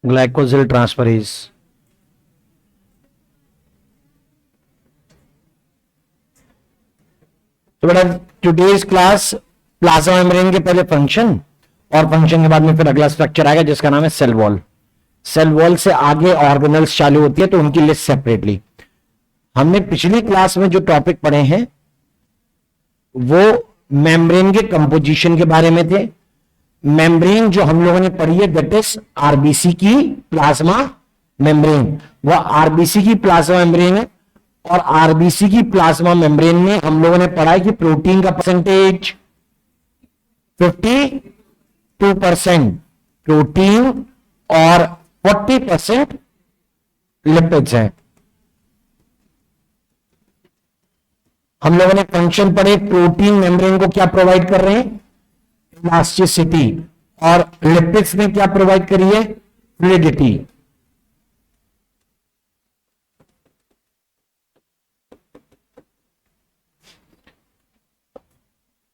Glycosyl transferase. तो बेटा today's class plasma membrane के पहले फंक्शन और फंक्शन के बाद में फिर अगला स्ट्रक्चर आएगा जिसका नाम है सेल वॉल। सेल वॉल से आगे ऑर्गेनल्स चालू होती है तो उनकी लिस्ट सेपरेटली। हमने पिछली क्लास में जो टॉपिक पढ़े हैं वो मेम्ब्रेन के कंपोजिशन के बारे में थे। मेम्ब्रेन जो हम लोगों ने पढ़ी है दैट इज आरबीसी की प्लाज्मा मेम्ब्रेन, वह आरबीसी की प्लाज्मा मेम्ब्रेन है। और आरबीसी की प्लाज्मा मेम्ब्रेन में हम लोगों ने पढ़ा है कि प्रोटीन का परसेंटेज 52% प्रोटीन और 40% लिपिड्स हैं। हम लोगों ने फंक्शन पढ़े, प्रोटीन मेम्ब्रेन को क्या प्रोवाइड कर रहे हैं, इलास्टिसिटी, और लिपिड्स ने क्या प्रोवाइड करी है, फ्लूइडिटी।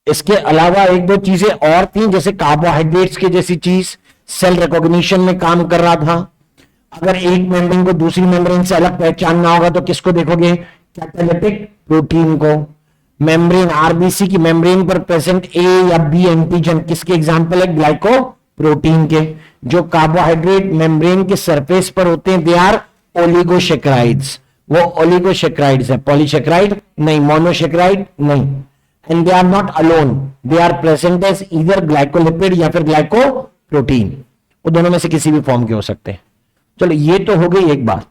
इसके अलावा एक दो चीजें और थी, जैसे कार्बोहाइड्रेट्स की जैसी चीज सेल रिकॉग्निशन में काम कर रहा था। अगर एक मेम्ब्रेन को दूसरी मेम्ब्रेन से अलग पहचानना होगा तो किसको देखोगे, कैटालिटिक प्रोटीन को। मेम्ब्रेन आरबीसी की मेम्ब्रेन पर प्रेजेंट ए या बी एंटीजन किसके एग्जांपल है, ग्लाइकोप्रोटीन के। जो कार्बोहाइड्रेट मेम्ब्रेन के सरफेस पर होते हैं दे आर ओलिगोसेक्राइड्स, वो ओलिगोसेक्राइड्स है, पॉलीसेक्राइड नहीं, मोनोसेक्राइड नहीं। And they are not alone, they are present as either glycolipid या फिर ग्लाइकोप्रोटीन, वो दोनों में से किसी भी फॉर्म के हो सकते हैं। चलो ये तो हो गई एक बात।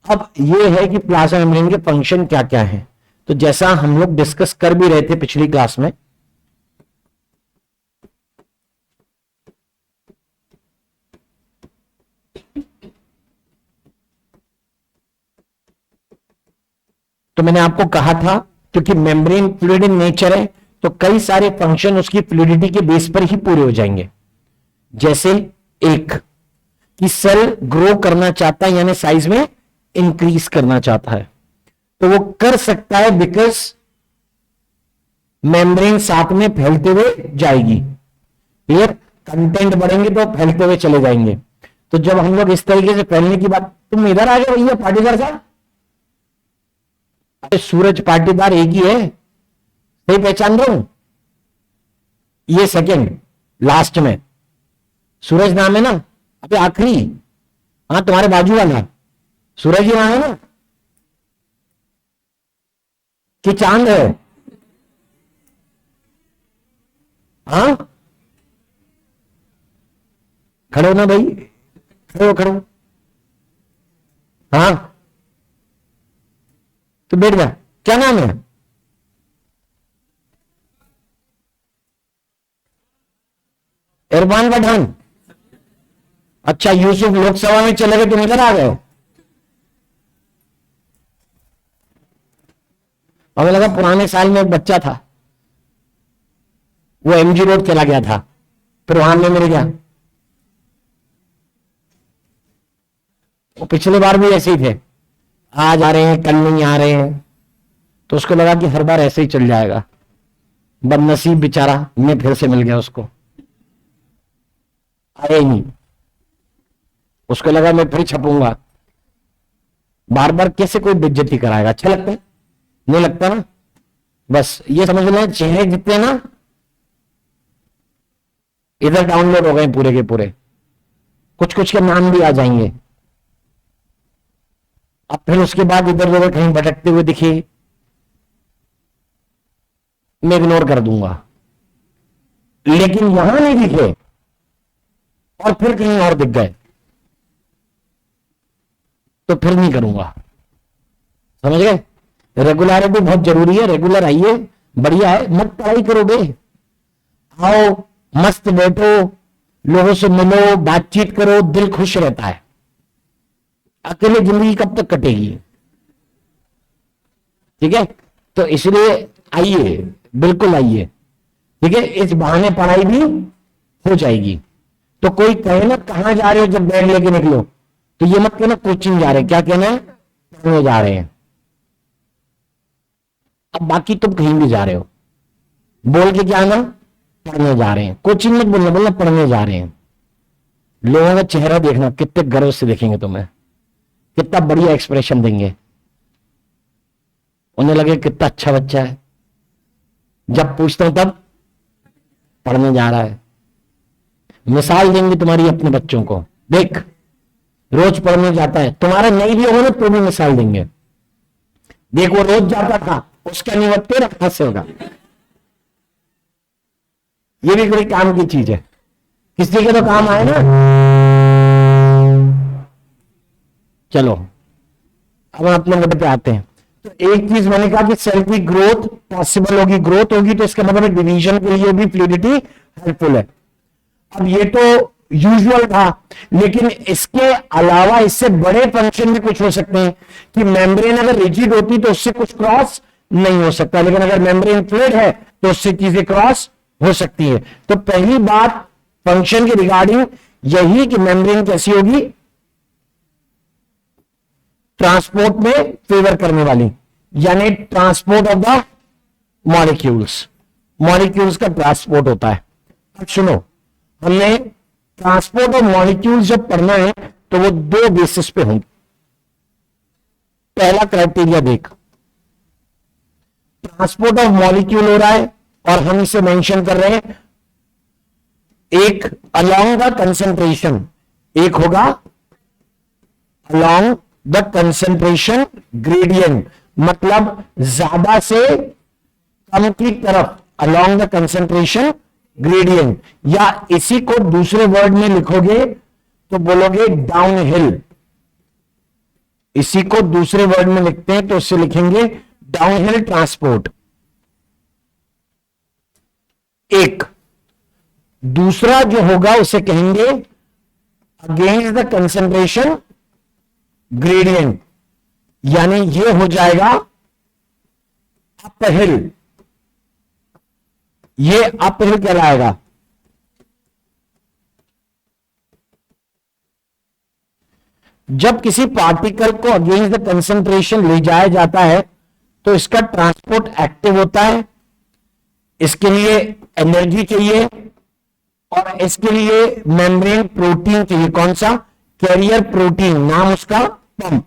अब ये है कि प्लाज्मा मेम्ब्रेन के फंक्शन क्या क्या है। तो जैसा हम लोग डिस्कस कर भी रहे थे पिछली क्लास में, तो मैंने आपको कहा था क्योंकि मेम्ब्रेन फ्लूइड इन नेचर है तो कई सारे फंक्शन उसकी फ्लूइडिटी के बेस पर ही पूरे हो जाएंगे। जैसे एक कि सेल ग्रो करना चाहता है यानी साइज में इंक्रीज करना चाहता है तो वो कर सकता है बिकॉज मेम्ब्रेन साथ में फैलते हुए जाएगी। क्लियर, कंटेंट बढ़ेंगे तो फैलते हुए चले जाएंगे। तो जब हम लोग इस तरीके से फैलने की बात, तुम इधर आ जाओ भैया पाटीदार साहब। अरे सूरज पाटीदार एक ही है, सही पहचान रहा हूं। ये सेकंड लास्ट में सूरज नाम है ना, अबे आखिरी, हाँ तुम्हारे बाजू वाला सूरज ही नाम है ना कि चांद है, हाँ खड़े हो ना भाई, खड़े हो खड़े हो, हाँ तो बैठ जा। क्या नाम है, इरफान पठान। अच्छा यूसुफ लोकसभा में चले गए तुम इधर आ गए। हमें लगा पुराने साल में एक बच्चा था वो एमजी रोड चला गया था फिर वहां में मिल गया। वो पिछले बार भी ऐसे ही थे, आज आ रहे हैं कल नहीं आ रहे हैं, तो उसको लगा कि हर बार ऐसे ही चल जाएगा। बदनसीब बेचारा, मैं फिर से मिल गया उसको, आया ही नहीं। उसको लगा मैं फिर छपूंगा, बार बार कैसे कोई बेइज्जती कराएगा, अच्छा लगता है नहीं लगता ना। बस ये समझ लें चेहरे जितने ना इधर डाउनलोड हो गए पूरे के पूरे, कुछ कुछ के नाम भी आ जाएंगे। अब फिर उसके बाद इधर उधर कहीं भटकते हुए दिखे मैं इग्नोर कर दूंगा, लेकिन यहां नहीं दिखे और फिर कहीं और दिख गए तो फिर नहीं करूंगा। समझ गए, रेगुलरिटी बहुत जरूरी है। रेगुलर आइए, बढ़िया है, मत पढ़ाई करोगे, आओ मस्त बैठो, लोगों से मिलो, बातचीत करो, दिल खुश रहता है। अकेले जिंदगी कब तक कटेगी, ठीक है। तो इसलिए आइए, बिल्कुल आइए, ठीक है। इस बहाने पढ़ाई भी हो जाएगी। तो कोई कहे ना कहां जा रहे हो जब बैग लेके निकलो, तो ये मत कहना कोचिंग जा रहे हैं, क्या कहना है, पढ़ने जा रहे हैं। अब बाकी तुम कहीं भी जा रहे हो, बोल के क्या आना, पढ़ने जा रहे हैं। कोचिंग मत बोलना, बोलना पढ़ने जा रहे हैं। लोगों का चेहरा देखना, कितने गर्व से देखेंगे तुम्हें, कितना बढ़िया एक्सप्रेशन देंगे, उन्हें लगे कितना अच्छा बच्चा है। जब पूछता हूं तब पढ़ने जा रहा है। मिसाल देंगे तुम्हारी अपने बच्चों को, देख रोज पढ़ने जाता है, तुम्हारा नहीं भी होगा ना तो भी मिसाल देंगे, देख वो रोज जाता था, उसका निवत तेरा कहां से होगा। ये भी कोई काम की चीज है, किसी के तो काम आए ना। चलो अब हम अपने मुद्दे पे आते हैं। तो एक चीज मैंने कहा कि सेल की ग्रोथ पॉसिबल होगी, ग्रोथ होगी तो इसका मतलब डिवीजन के लिए भी फ्लूइडिटी हेल्पफुल है। अब ये तो यूजुअल था, लेकिन इसके अलावा इससे बड़े फंक्शन भी कुछ हो सकते हैं कि मेम्ब्रेन अगर रिजिड होती तो उससे कुछ क्रॉस नहीं हो सकता, लेकिन अगर मेम्ब्रेन फ्लूइड है तो उससे चीजें क्रॉस हो सकती है। तो पहली बात फंक्शन के रिगार्डिंग यही कि मेम्ब्रेन कैसी होगी, ट्रांसपोर्ट में फेवर करने वाली, यानी transport of the molecules, molecules का ट्रांसपोर्ट होता है। अब सुनो, हमने ट्रांसपोर्ट ऑफ मॉलिक्यूल्स जब पढ़ना है तो वो दो बेसिस पे होंगे। पहला क्राइटेरिया देख, ट्रांसपोर्ट ऑफ मॉलिक्यूल हो रहा है और हम इसे मेंशन कर रहे हैं, एक अलोंग द कंसेंट्रेशन, एक होगा अलोंग द कंसेंट्रेशन ग्रेडियंट, मतलब ज्यादा से कम की तरफ, अलोंग द कंसेंट्रेशन ग्रेडियंट, या इसी को दूसरे वर्ड में लिखोगे तो बोलोगे डाउन हिल। इसी को दूसरे वर्ड में लिखते हैं तो उससे लिखेंगे डाउन हिल ट्रांसपोर्ट। एक दूसरा जो होगा उसे कहेंगे अगेंस्ट द कंसेंट्रेशन ग्रेडियंट, यानी ये हो जाएगा अप हिल, ये अप हिल कहलाएगा। जब किसी पार्टिकल को अगेंस्ट द कंसेंट्रेशन ले जाया जाता है तो इसका ट्रांसपोर्ट एक्टिव होता है, इसके लिए एनर्जी चाहिए और इसके लिए मेम्ब्रेन प्रोटीन चाहिए। कौन सा? कैरियर प्रोटीन, नाम उसका पंप।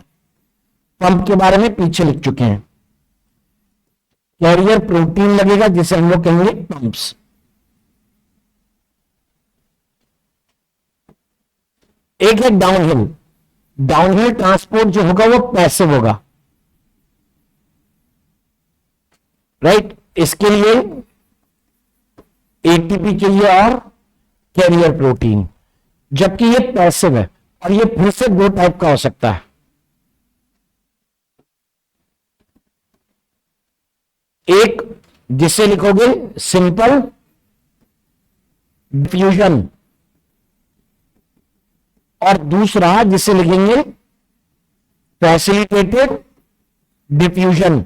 पंप के बारे में पीछे लिख चुके हैं, कैरियर प्रोटीन लगेगा जिसे हम लोग कहेंगे पंप्स। एक है डाउनहिल, डाउनहिल ट्रांसपोर्ट जो होगा वो पैसिव होगा, राइट। इसके लिए एटीपी चाहिए और कैरियर प्रोटीन, जबकि ये पैसिव है और ये फिर से दो टाइप का हो सकता है। एक जिसे लिखोगे सिंपल डिफ्यूजन और दूसरा जिसे लिखेंगे फैसिलिटेटेड डिफ्यूजन।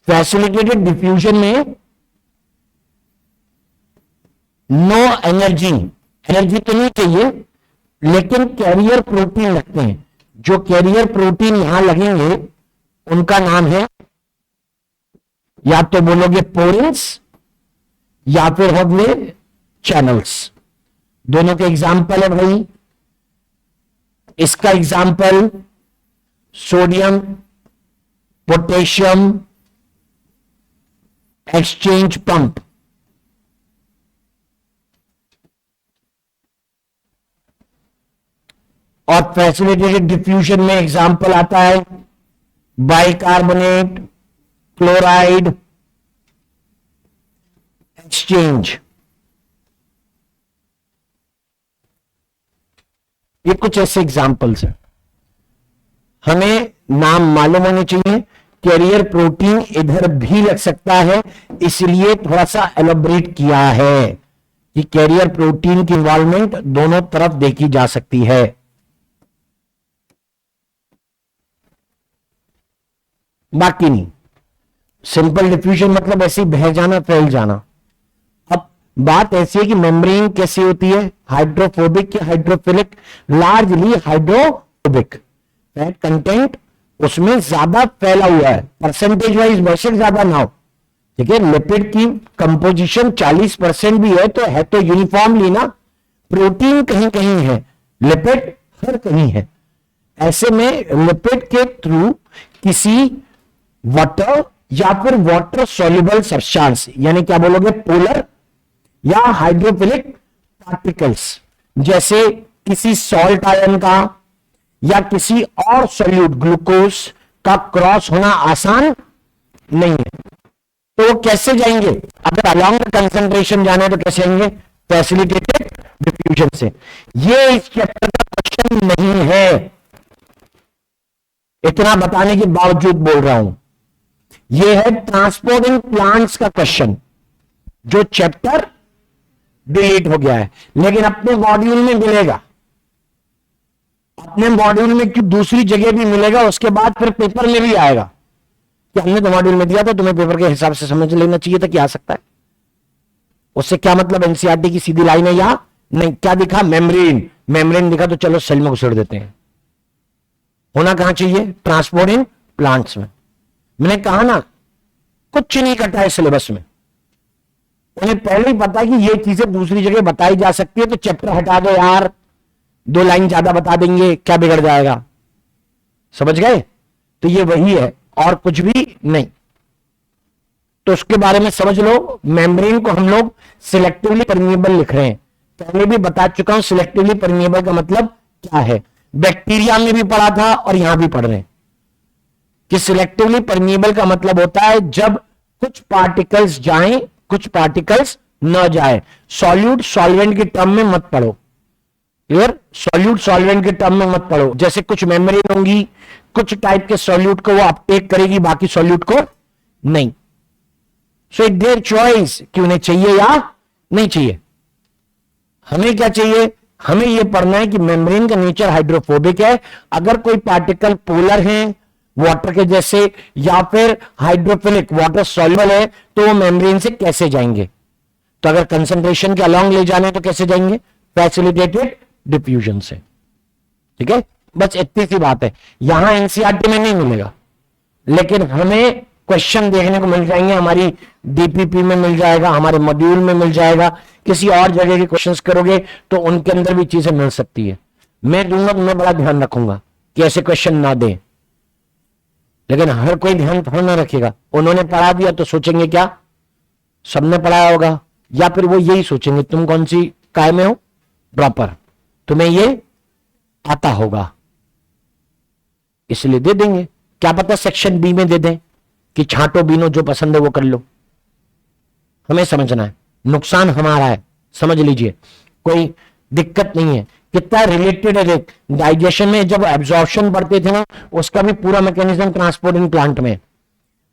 फैसिलिटेटेड डिफ्यूजन में नो एनर्जी, एनर्जी तो नहीं चाहिए लेकिन कैरियर प्रोटीन लगते हैं। जो कैरियर प्रोटीन यहां लगेंगे उनका नाम है, या तो बोलोगे पोरेंस या फिर होंगे चैनल्स। दोनों के एग्जाम्पल है भाई, इसका example sodium potassium exchange pump. और फैसिलिटेटेड डिफ्यूजन में एग्जाम्पल आता है बाइकार्बोनेट, क्लोराइड एक्सचेंज। ये कुछ ऐसे एग्जाम्पल्स हैं, हमें नाम मालूम होने चाहिए। कैरियर प्रोटीन इधर भी लग सकता है, इसलिए थोड़ा सा एलोबरेट किया है कि कैरियर प्रोटीन की इन्वॉल्वमेंट दोनों तरफ देखी जा सकती है। बाकी नहीं, सिंपल डिफ्यूजन मतलब ऐसे ही बह जाना, फैल जाना। अब बात ऐसी है कि मेम्ब्रेन कैसी होती है, हाइड्रोफोबिक या hydrophilic? Largely hydrophobic, fat content उसमें ज्यादा फैला हुआ है, परसेंटेज वाइज बेशक ज्यादा ना हो, ठीक है, लिपिड की कंपोजिशन 40% भी है तो यूनिफॉर्मली ना, प्रोटीन कहीं कहीं है, लिपिड हर कहीं है। ऐसे में लिपिड के थ्रू किसी वाटर या फिर वाटर सॉल्युबल सब्सटेंस, यानी क्या बोलोगे, पोलर या हाइड्रोफिलिक पार्टिकल्स, जैसे किसी सॉल्ट आयन का या किसी और सॉल्यूट ग्लूकोज का क्रॉस होना आसान नहीं है। तो वो कैसे जाएंगे? अगर अलॉन्ग कंसंट्रेशन जाना है तो कैसे जाएंगे? फैसिलिटेटेड डिफ्यूजन से। ये इस चैप्टर का क्वेश्चन नहीं है, इतना बताने के बावजूद बोल रहा हूं। ये है ट्रांसपोर्ट इन प्लांट्स का क्वेश्चन, जो चैप्टर डिलीट हो गया है, लेकिन अपने मॉड्यूल में मिलेगा, अपने मॉड्यूल में क्यों दूसरी जगह भी मिलेगा, उसके बाद फिर पेपर में भी आएगा कि हमने तो मॉड्यूल में दिया था, तुम्हें पेपर के हिसाब से समझ लेना चाहिए था कि आ सकता है। उससे क्या मतलब एनसीईआरटी की सीधी लाइन है या नहीं? क्या दिखा? मेम्ब्रेन, मेम्ब्रेन दिखा तो चलो सेल में घुसेड़ देते हैं। होना कहां चाहिए? ट्रांसपोर्ट इन प्लांट्स में। मैंने कहा ना, कुछ नहीं कटा है सिलेबस में, उन्हें पहले ही पता कि ये चीजें दूसरी जगह बताई जा सकती है, तो चैप्टर हटा दो यार, 2 लाइन ज्यादा बता देंगे, क्या बिगड़ जाएगा? समझ गए? तो ये वही है और कुछ भी नहीं। तो उसके बारे में समझ लो। मेम्ब्रेन को हम लोग सिलेक्टिवली परमिएबल लिख रहे हैं, पहले भी बता चुका हूं सिलेक्टिवली परमिएबल का मतलब क्या है। बैक्टीरिया में भी पढ़ा था और यहां भी पढ़ रहे हैं कि सिलेक्टिवली परमिएबल का मतलब होता है जब कुछ पार्टिकल्स जाएं, कुछ पार्टिकल्स न जाए। सॉल्यूट सॉल्वेंट के टर्म में मत पढ़ो, क्लियर? सॉल्यूट सॉल्वेंट के टर्म में मत पढ़ो। जैसे कुछ मेम्ब्रेन होंगी, कुछ टाइप के सॉल्यूट को वो अपटेक करेगी, बाकी सॉल्यूट को नहीं। सो इट देयर चॉइस कि उन्हें चाहिए या नहीं चाहिए। हमें क्या चाहिए? हमें यह पढ़ना है कि मेम्ब्रेन का नेचर हाइड्रोफोबिक है। अगर कोई पार्टिकल पोलर है वाटर के जैसे, या फिर हाइड्रोफिलिक वाटर सॉल्युबल है, तो वो मेम्ब्रेन से कैसे जाएंगे? तो अगर कंसंट्रेशन के अलॉन्ग ले जाने तो कैसे जाएंगे? फैसिलिटेटेड डिफ्यूजन से। ठीक है, बस इतनी सी बात है। यहां एनसीईआरटी में नहीं मिलेगा, लेकिन हमें क्वेश्चन देखने को मिल जाएंगे, हमारी डीपीपी में मिल जाएगा, हमारे मॉड्यूल में मिल जाएगा। किसी और जगह के क्वेश्चंस करोगे तो उनके अंदर भी चीजें मिल सकती है। मैं दूंगा, मैं बड़ा ध्यान रखूंगा कि ऐसे क्वेश्चन ना दें, लेकिन हर कोई ध्यान थोड़ा ना रखेगा। उन्होंने पढ़ा दिया तो सोचेंगे क्या सबने पढ़ाया होगा, या फिर वो यही सोचेंगे तुम कौन सी काय में हो प्रॉपर, तुम्हें ये आता होगा, इसलिए दे देंगे। क्या पता सेक्शन बी में दे दें कि छांटो बीनो, जो पसंद है वो कर लो। हमें समझना है, नुकसान हमारा है, समझ लीजिए, कोई दिक्कत नहीं है। कितना रिलेटेड है डाइजेशन में, जब एब्जॉर्प्शन बढ़ते थे ना, उसका भी पूरा मैकेनिज्म ट्रांसपोर्टिंग प्लांट में,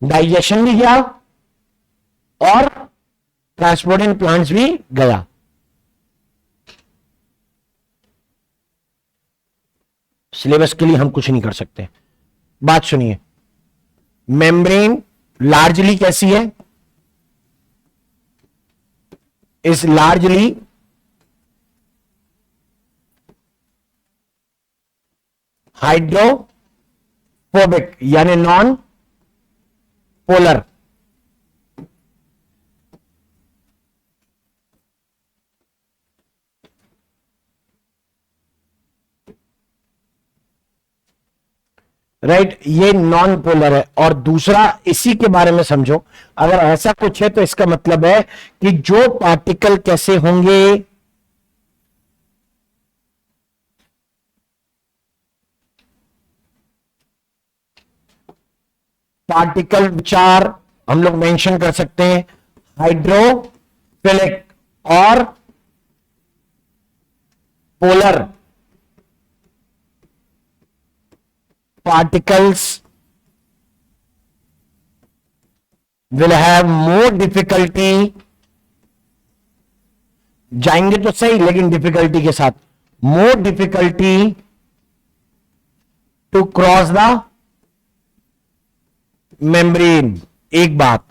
डाइजेशन भी गया और ट्रांसपोर्टिंग प्लांट्स भी गया। सिलेबस के लिए हम कुछ नहीं कर सकते। बात सुनिए, मेम्ब्रेन लार्जली कैसी है? इज लार्जली हाइड्रोफोबिक, यानी नॉन पोलर। राइट, ये नॉन पोलर है। और दूसरा, इसी के बारे में समझो, अगर ऐसा कुछ है तो इसका मतलब है कि जो पार्टिकल कैसे होंगे, पार्टिकल विचार हम लोग मेंशन कर सकते हैं, हाइड्रोफिलिक और polar particles will have more difficulty, जाएंगे तो सही लेकिन डिफिकल्टी के साथ, more difficulty to cross the membrane। एक बात,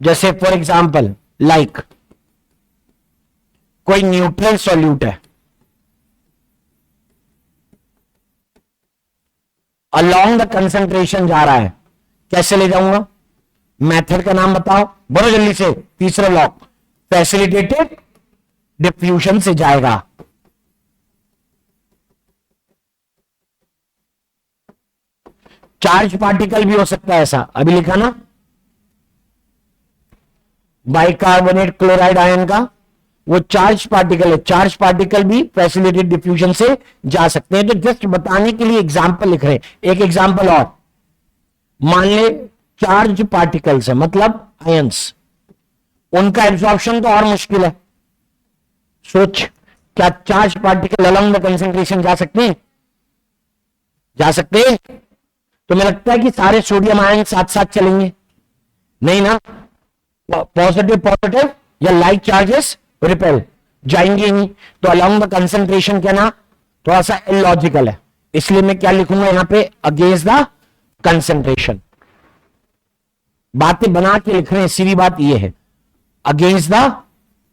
जैसे फॉर एग्जाम्पल लाइक कोई न्यूट्रल सॉल्यूट है, अलोंग द कंसंट्रेशन जा रहा है, कैसे ले जाऊंगा? मेथड का नाम बताओ, बोलो जल्दी से। तीसरा लॉ, फैसिलिटेटेड डिफ्यूजन से जाएगा। चार्ज पार्टिकल भी हो सकता है ऐसा, अभी लिखा ना, बाइकार्बोनेट क्लोराइड आयन का वो चार्ज पार्टिकल है। चार्ज पार्टिकल भी फैसिलिटेटेड डिफ्यूजन से जा सकते हैं। तो जस्ट बताने के लिए एग्जांपल लिख रहे हैं। एक एग्जांपल और, मान ले चार्ज पार्टिकल्स है, मतलब आयंस, उनका एब्जॉर्प्शन तो और मुश्किल है। सोच, क्या charge particle along the concentration जा सकते हैं? जा सकते हैं? तो मुझे लगता है कि सारे सोडियम आयन साथ साथ चलेंगे, नहीं ना? पॉजिटिव पॉजिटिव या लाइक चार्जेस रिपेल जाएंगे नहीं। तो अलोंग द कंसंट्रेशन क्या ना, थोड़ा सा इलॉजिकल है, इसलिए मैं क्या लिखूंगा यहां पे, अगेंस्ट द कंसंट्रेशन। बातें बना के लिख रहे हैं, सीधी बात यह है, अगेंस्ट द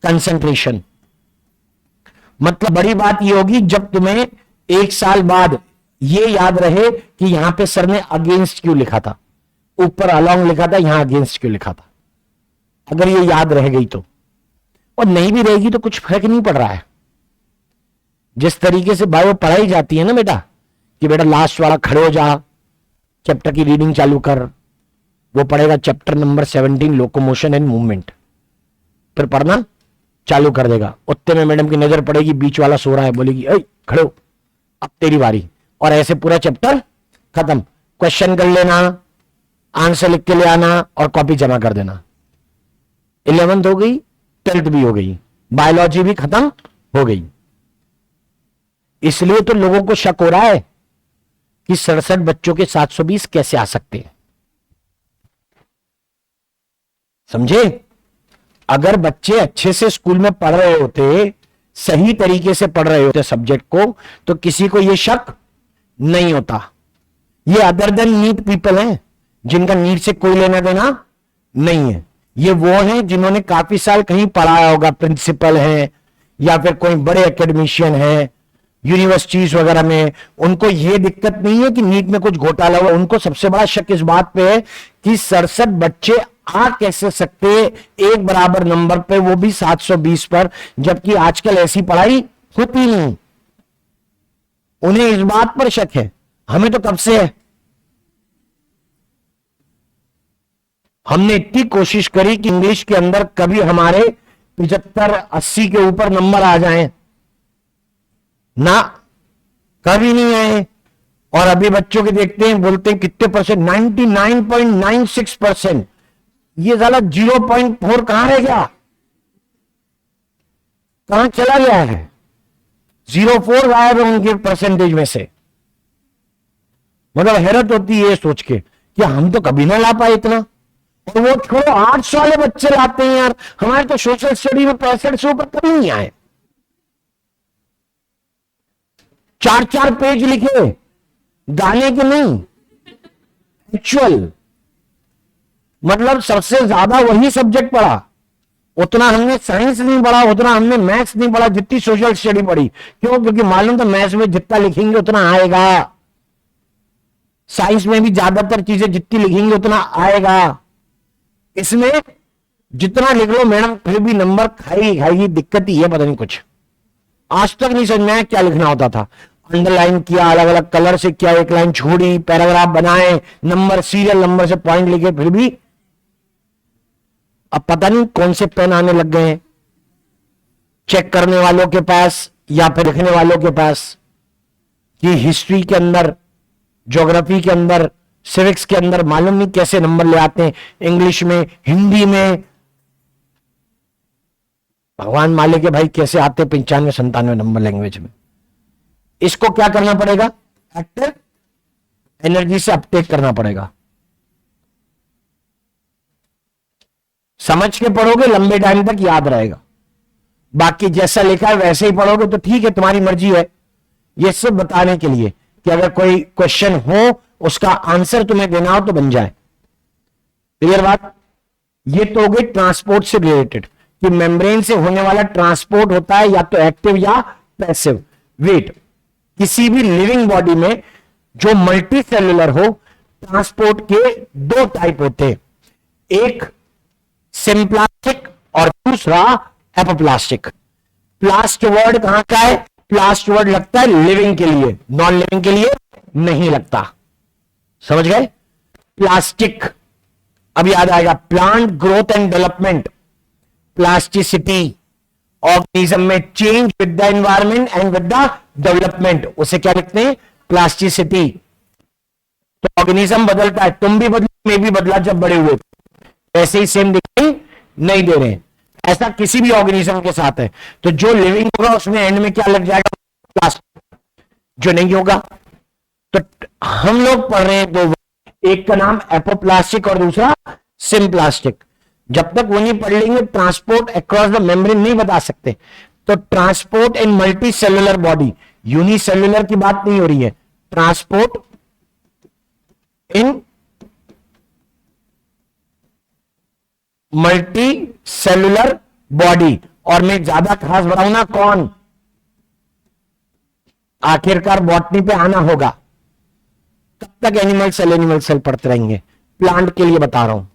कंसंट्रेशन। मतलब बड़ी बात यह होगी जब तुम्हें एक साल बाद यह याद रहे कि यहां पे सर ने अगेंस्ट क्यों लिखा था, ऊपर अलोंग लिखा था, यहां अगेंस्ट क्यों लिखा था। अगर ये याद रह गई तो, और नहीं भी रहेगी तो कुछ फर्क नहीं पड़ रहा है। जिस तरीके से बायो पढ़ाई जाती है ना बेटा, कि बेटा लास्ट वाला खड़े हो जा, चैप्टर की रीडिंग चालू कर, वो पढ़ेगा chapter number 17 locomotion and movement, फिर पढ़ना चालू कर देगा। उतने में मैडम की नजर पड़ेगी बीच वाला सो रहा है, बोलेगी ए खड़े हो, अब तेरी बारी, और ऐसे पूरा चैप्टर खत्म। क्वेश्चन कर लेना, आंसर लिख के ले आना और कॉपी जमा कर देना। 11th हो गई, 12th भी हो गई, बायोलॉजी भी खत्म हो गई। इसलिए तो लोगों को शक हो रहा है कि 67 बच्चों के 720 कैसे आ सकते हैं। समझे? अगर बच्चे अच्छे से स्कूल में पढ़ रहे होते, सही तरीके से पढ़ रहे होते सब्जेक्ट को, तो किसी को यह शक नहीं होता। ये अदर देन नीट पीपल हैं, जिनका नीट से कोई लेना देना नहीं है। ये वो हैं जिन्होंने काफी साल कहीं पढ़ाया होगा, प्रिंसिपल हैं या फिर कोई बड़े एकेडमिशियन हैं यूनिवर्सिटीज वगैरह में। उनको ये दिक्कत नहीं है कि नीट में कुछ घोटाला हुआ। उनको सबसे बड़ा शक इस बात पे है कि 67 बच्चे आ कैसे सकते एक बराबर नंबर पे, वो भी 720 पर, जबकि आजकल ऐसी पढ़ाई होती नहीं। उन्हें इस बात पर शक है। हमें तो कब से है, हमने इतनी कोशिश करी कि इंग्लिश के अंदर कभी हमारे 75-80 के ऊपर नंबर आ जाएं, ना कभी नहीं आए। और अभी बच्चों के देखते हैं, बोलते हैं कितने परसेंट, 99.96%। ये साला 0.4 कहां रह गया, कहां चला गया है? 0.4 गायब है उनके परसेंटेज में से। मतलब हैरत होती है ये सोच के कि हम तो कभी ना ला पाए इतना। और वो छोड़ो, 800 वाले बच्चे लाते हैं यार। हमारे तो सोशल स्टडी में 65 से ऊपर कभी नहीं आए। 4-4 पेज लिखे, गाने के नहीं, एक्चुअल। मतलब सबसे ज्यादा वही सब्जेक्ट पढ़ा। उतना हमने साइंस नहीं पढ़ा, उतना हमने मैथ्स नहीं पढ़ा जितनी सोशल स्टडी पढ़ी। क्यों? क्योंकि मालूम था मैथ्स में जितना लिखेंगे उतना आएगा, साइंस में भी ज्यादातर चीजें जितनी लिखेंगे उतना आएगा। इसमें जितना लिख लो मैडम फिर भी नंबर खाएगी। दिक्कत ही है, पता नहीं कुछ आज तक नहीं समझ में आया क्या लिखना होता था। अंडरलाइन किया, अलग अलग कलर से किया, एक लाइन छोड़ी, पैराग्राफ बनाए, नंबर सीरियल नंबर से पॉइंट लिखे, फिर भी अब पता नहीं कौन से पेन आने लग गए हैं चेक करने वालों के पास या फिर लिखने वालों के पास, कि हिस्ट्री के अंदर, ज्योग्राफी के अंदर, सिविक्स के अंदर मालूम नहीं कैसे नंबर ले आते हैं, इंग्लिश में, हिंदी में। भगवान मालिक है भाई कैसे आते 95-97 नंबर लैंग्वेज में। इसको क्या करना पड़ेगा? एक्टिव एनर्जी से अपटेक करना पड़ेगा। समझ के पढ़ोगे लंबे टाइम तक याद रहेगा। बाकी जैसा लिखा है वैसे ही पढ़ोगे तो ठीक है, तुम्हारी मर्जी है। ये सब बताने के लिए कि अगर कोई क्वेश्चन हो उसका आंसर तुम्हें देना हो तो बन जाए। क्लियर बात? ये तो हो गई ट्रांसपोर्ट से रिलेटेड, कि मेम्ब्रेन से होने वाला ट्रांसपोर्ट होता है या तो एक्टिव या पैसिव। वेट, किसी भी लिविंग बॉडी में जो मल्टी सेलुलर हो, ट्रांसपोर्ट के दो टाइप होते हैं, एक सिम्प्लास्टिक और दूसरा एपोप्लास्टिक। प्लास्ट वर्ड कहां का है? प्लास्ट वर्ड लगता है लिविंग के लिए, नॉन लिविंग के लिए नहीं लगता। समझ गए? प्लास्टिक अब याद आएगा, plant growth and development, plasticity, organism में change with the environment and with the development, उसे क्या लिखते हैं? प्लास्टिसिटी। तो ऑर्गेनिज्म बदलता है, तुम भी बदले, मैं भी बदला जब बड़े हुए, ऐसे ही सेम दिखाई नहीं दे रहे हैं। ऐसा किसी भी ऑर्गेनिज्म के साथ है। तो जो लिविंग होगा उसमें एंड में क्या लग जाएगा? प्लास्टिक। जो नहीं होगा, तो हम लोग पढ़ रहे हैं दो, एक का नाम एपोप्लास्टिक और दूसरा सिम्प्लास्टिक। जब तक वो नहीं पढ़ लेंगे ट्रांसपोर्ट अक्रॉस द मेम्ब्रेन नहीं बता सकते। तो ट्रांसपोर्ट इन मल्टी सेलुलर बॉडी, यूनिसेल्युलर की बात नहीं हो रही है, ट्रांसपोर्ट इन मल्टी सेलुलर बॉडी। और मैं ज्यादा खास बताऊं ना, कौन? आखिरकार बॉटनी पे आना होगा, तब तक एनिमल सेल पढ़ते रहेंगे। प्लांट के लिए बता रहा हूं।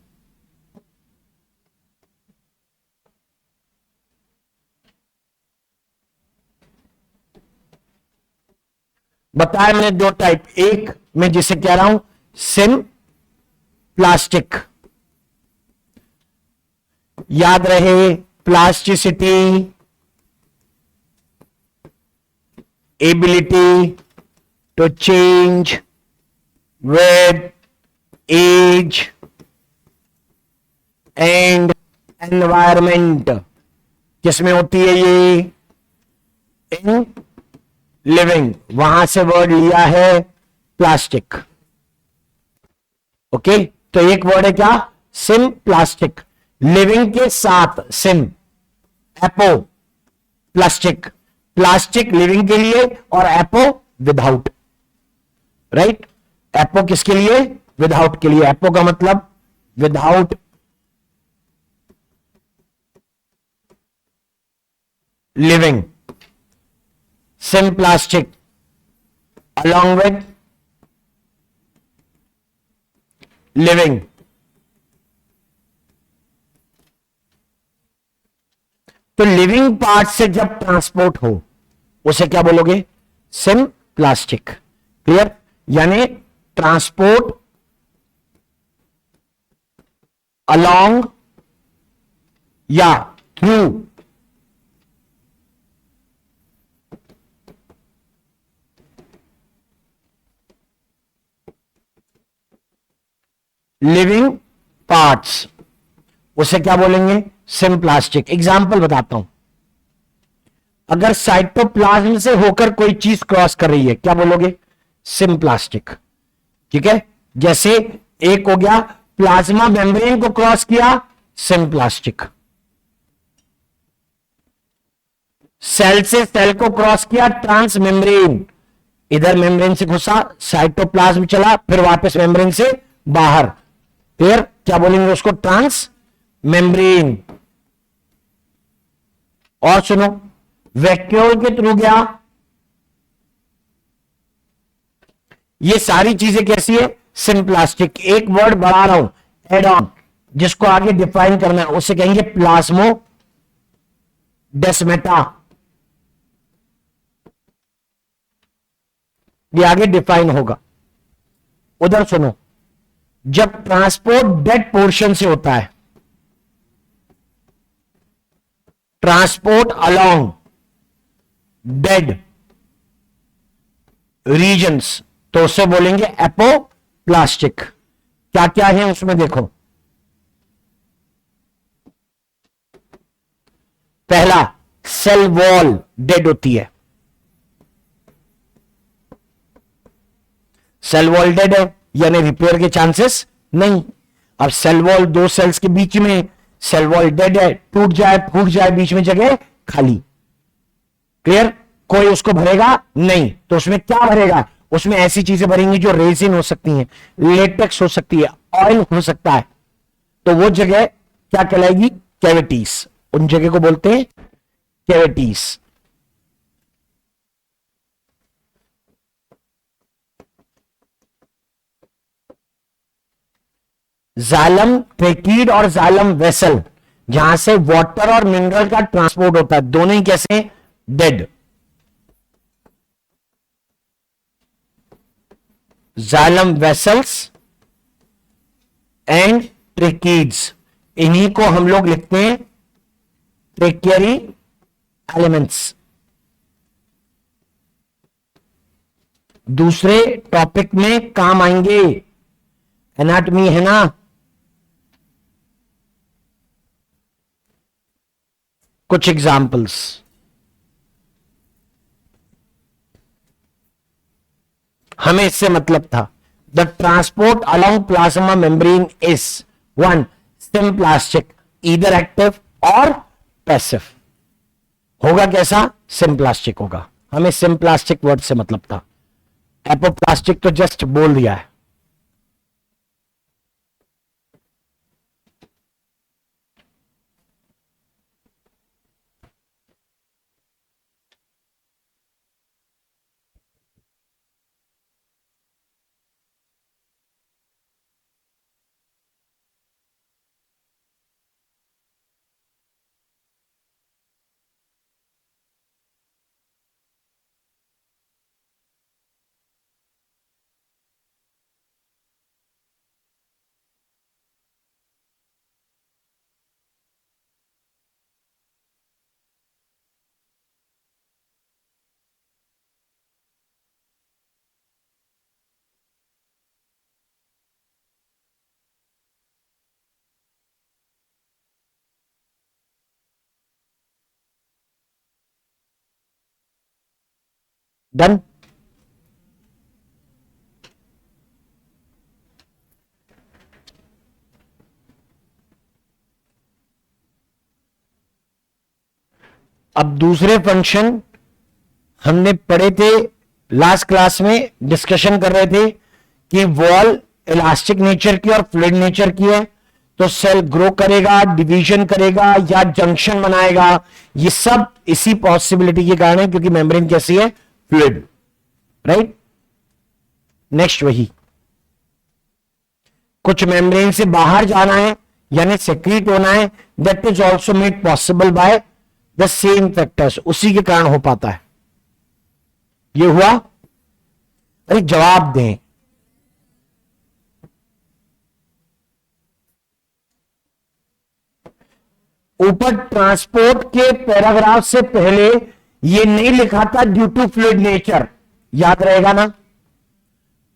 बताया मैंने दो टाइप, एक मैं जिसे कह रहा हूं सिम प्लास्टिक, याद रहे, plasticity, ability to change with age and environment, किसमें होती है ये? In living. वहां से वर्ड लिया है प्लास्टिक। ओके, तो एक वर्ड है क्या? सिम प्लास्टिक, लिविंग के साथ SIM, apo plastic, plastic living के लिए और एपो विदाउट, राइट? एपो किसके लिए? विदाउट के लिए। एपो का मतलब without leaving, SIM plastic along with living। तो लिविंग पार्ट से जब ट्रांसपोर्ट हो उसे क्या बोलोगे? SIM plastic. क्लियर? यानी ट्रांसपोर्ट अलोंग या थ्रू लिविंग पार्ट्स, उसे क्या बोलेंगे? SIM plastic. एग्जाम्पल बताता हूं, अगर साइटोप्लाज्म से होकर कोई चीज क्रॉस कर रही है, क्या बोलोगे? SIM plastic. ठीक है, जैसे एक हो गया प्लाज्मा मेम्ब्रेन को क्रॉस किया, सिम प्लास्टिक। सेल से सेल को क्रॉस किया, ट्रांस मेम्ब्रेन, इधर मेम्ब्रेन से घुसा, साइटोप्लाज्म चला, फिर वापस मेम्ब्रेन से बाहर, फिर क्या बोलेंगे उसको? Transmembrane. और सुनो, वैक्यूल के थ्रू गया, ये सारी चीजें कैसी है? SIM plastic. एक वर्ड बढ़ा रहा हूं, एड ऑन, जिसको आगे डिफाइन करना है, उसे कहेंगे प्लाज्मो डेस्मेटा। ये आगे डिफाइन होगा। उधर सुनो, जब ट्रांसपोर्ट डेड पोर्शन से होता है, ट्रांसपोर्ट अलोंग डेड रीजन्स, तो उसे बोलेंगे एपोप्लास्टिक। क्या क्या है उसमें देखो, पहला सेल वॉल डेड होती है, सेल वॉल डेड है यानी रिपेयर के चांसेस नहीं। अब सेल वॉल दो सेल्स के बीच में, सेल वॉल डेड है, टूट जाए फूट जाए, बीच में जगह खाली। क्लियर? कोई उसको भरेगा नहीं, तो उसमें क्या भरेगा? उसमें ऐसी चीजें भरेंगी जो रेजिन हो सकती हैं, लेटेक्स हो सकती है, ऑयल हो सकता है, तो वो जगह क्या कहलाएगी? कैविटीज। उन जगह को बोलते हैं कैविटीज। जाइलम ट्रेकीड और जाइलम वेसल, जहां से वाटर और मिनरल का ट्रांसपोर्ट होता है, दोनों ही कैसे dead. Xylem vessels and tracheids, इन्हीं को हम लोग लिखते हैं ट्रेकियरी एलिमेंट्स। दूसरे टॉपिक में काम आएंगे, एनाटॉमी है ना। कुछ एग्जाम्पल्स, हमें इससे मतलब था, the transport along plasma membrane is one symplastic, either active और पैसिव। होगा कैसा, सिम्प्लास्टिक होगा, हमें सिम्प्लास्टिक वर्ड से मतलब था, एपोप्लास्टिक तो जस्ट बोल दिया है। डन। अब दूसरे फंक्शन हमने पढ़े थे लास्ट क्लास में, डिस्कशन कर रहे थे कि वॉल इलास्टिक नेचर की और फ्लूइड नेचर की है, तो सेल ग्रो करेगा, डिवीजन करेगा या जंक्शन बनाएगा, ये सब इसी पॉसिबिलिटी के कारण है क्योंकि मेम्ब्रेन कैसी है, फ्लूइड, राइट। नेक्स्ट वही, कुछ मेम्ब्रेन से बाहर जाना है यानी सेक्रीट होना है, that is also made possible by the same factors, उसी के कारण हो पाता है। ये हुआ, अरे जवाब दें। ऊपर ट्रांसपोर्ट के पैराग्राफ से पहले ये नहीं लिखा था ड्यू टू फ्लूइड नेचर, याद रहेगा ना।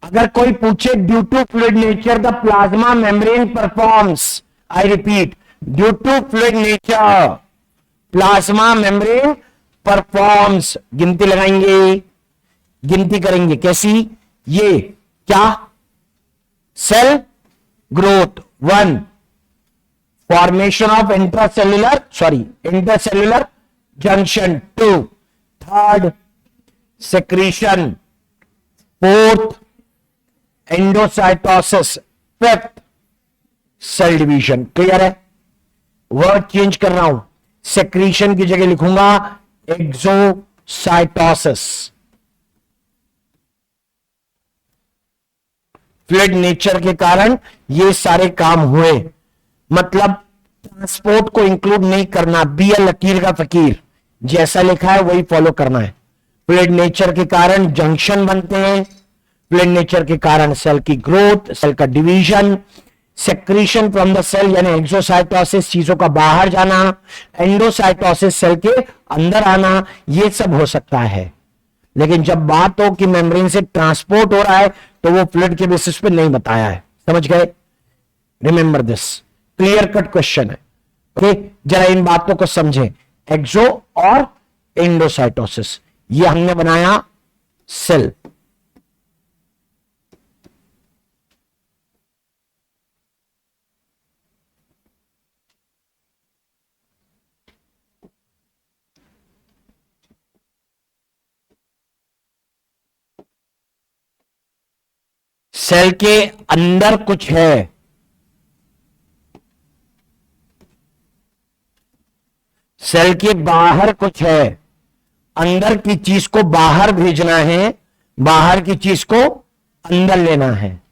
अगर कोई पूछे due to fluid nature the plasma membrane performs, I repeat, due to fluid nature plasma membrane performs, गिनती लगाएंगे, गिनती करेंगे कैसी, ये क्या, cell growth 1, formation of intercellular junction 2, third secretion, fourth endocytosis, fifth cell division. Clear है, word change कर रहा हूं, सेक्रीशन की जगह लिखूंगा एक्सोसाइटोसिस। फ्लूइड नेचर के कारण ये सारे काम हुए, मतलब ट्रांसपोर्ट को इंक्लूड नहीं करना, बी ए लकीर का फकीर, जैसा लिखा है वही फॉलो करना है। फ्लूइड नेचर के कारण जंक्शन बनते हैं, फ्लूइड नेचर के कारण सेल की ग्रोथ, सेल का division, secretion from the cell यानी एक्सोसाइटोसिस, चीजों का बाहर जाना, एंडोसाइटोसिस सेल के अंदर आना, ये सब हो सकता है। लेकिन जब बात हो कि मेम्ब्रेन से ट्रांसपोर्ट हो रहा है तो वो फ्लूइड के बेसिस पे नहीं बताया है, समझ गए, remember this, clear cut question है। ओके, जरा इन बातों को समझें, एक्सो और एंडोसाइटोसिस, ये हमने बनाया सेल। सेल के अंदर कुछ है, सेल के बाहर कुछ है, अंदर की चीज को बाहर भेजना है, बाहर की चीज को अंदर लेना है।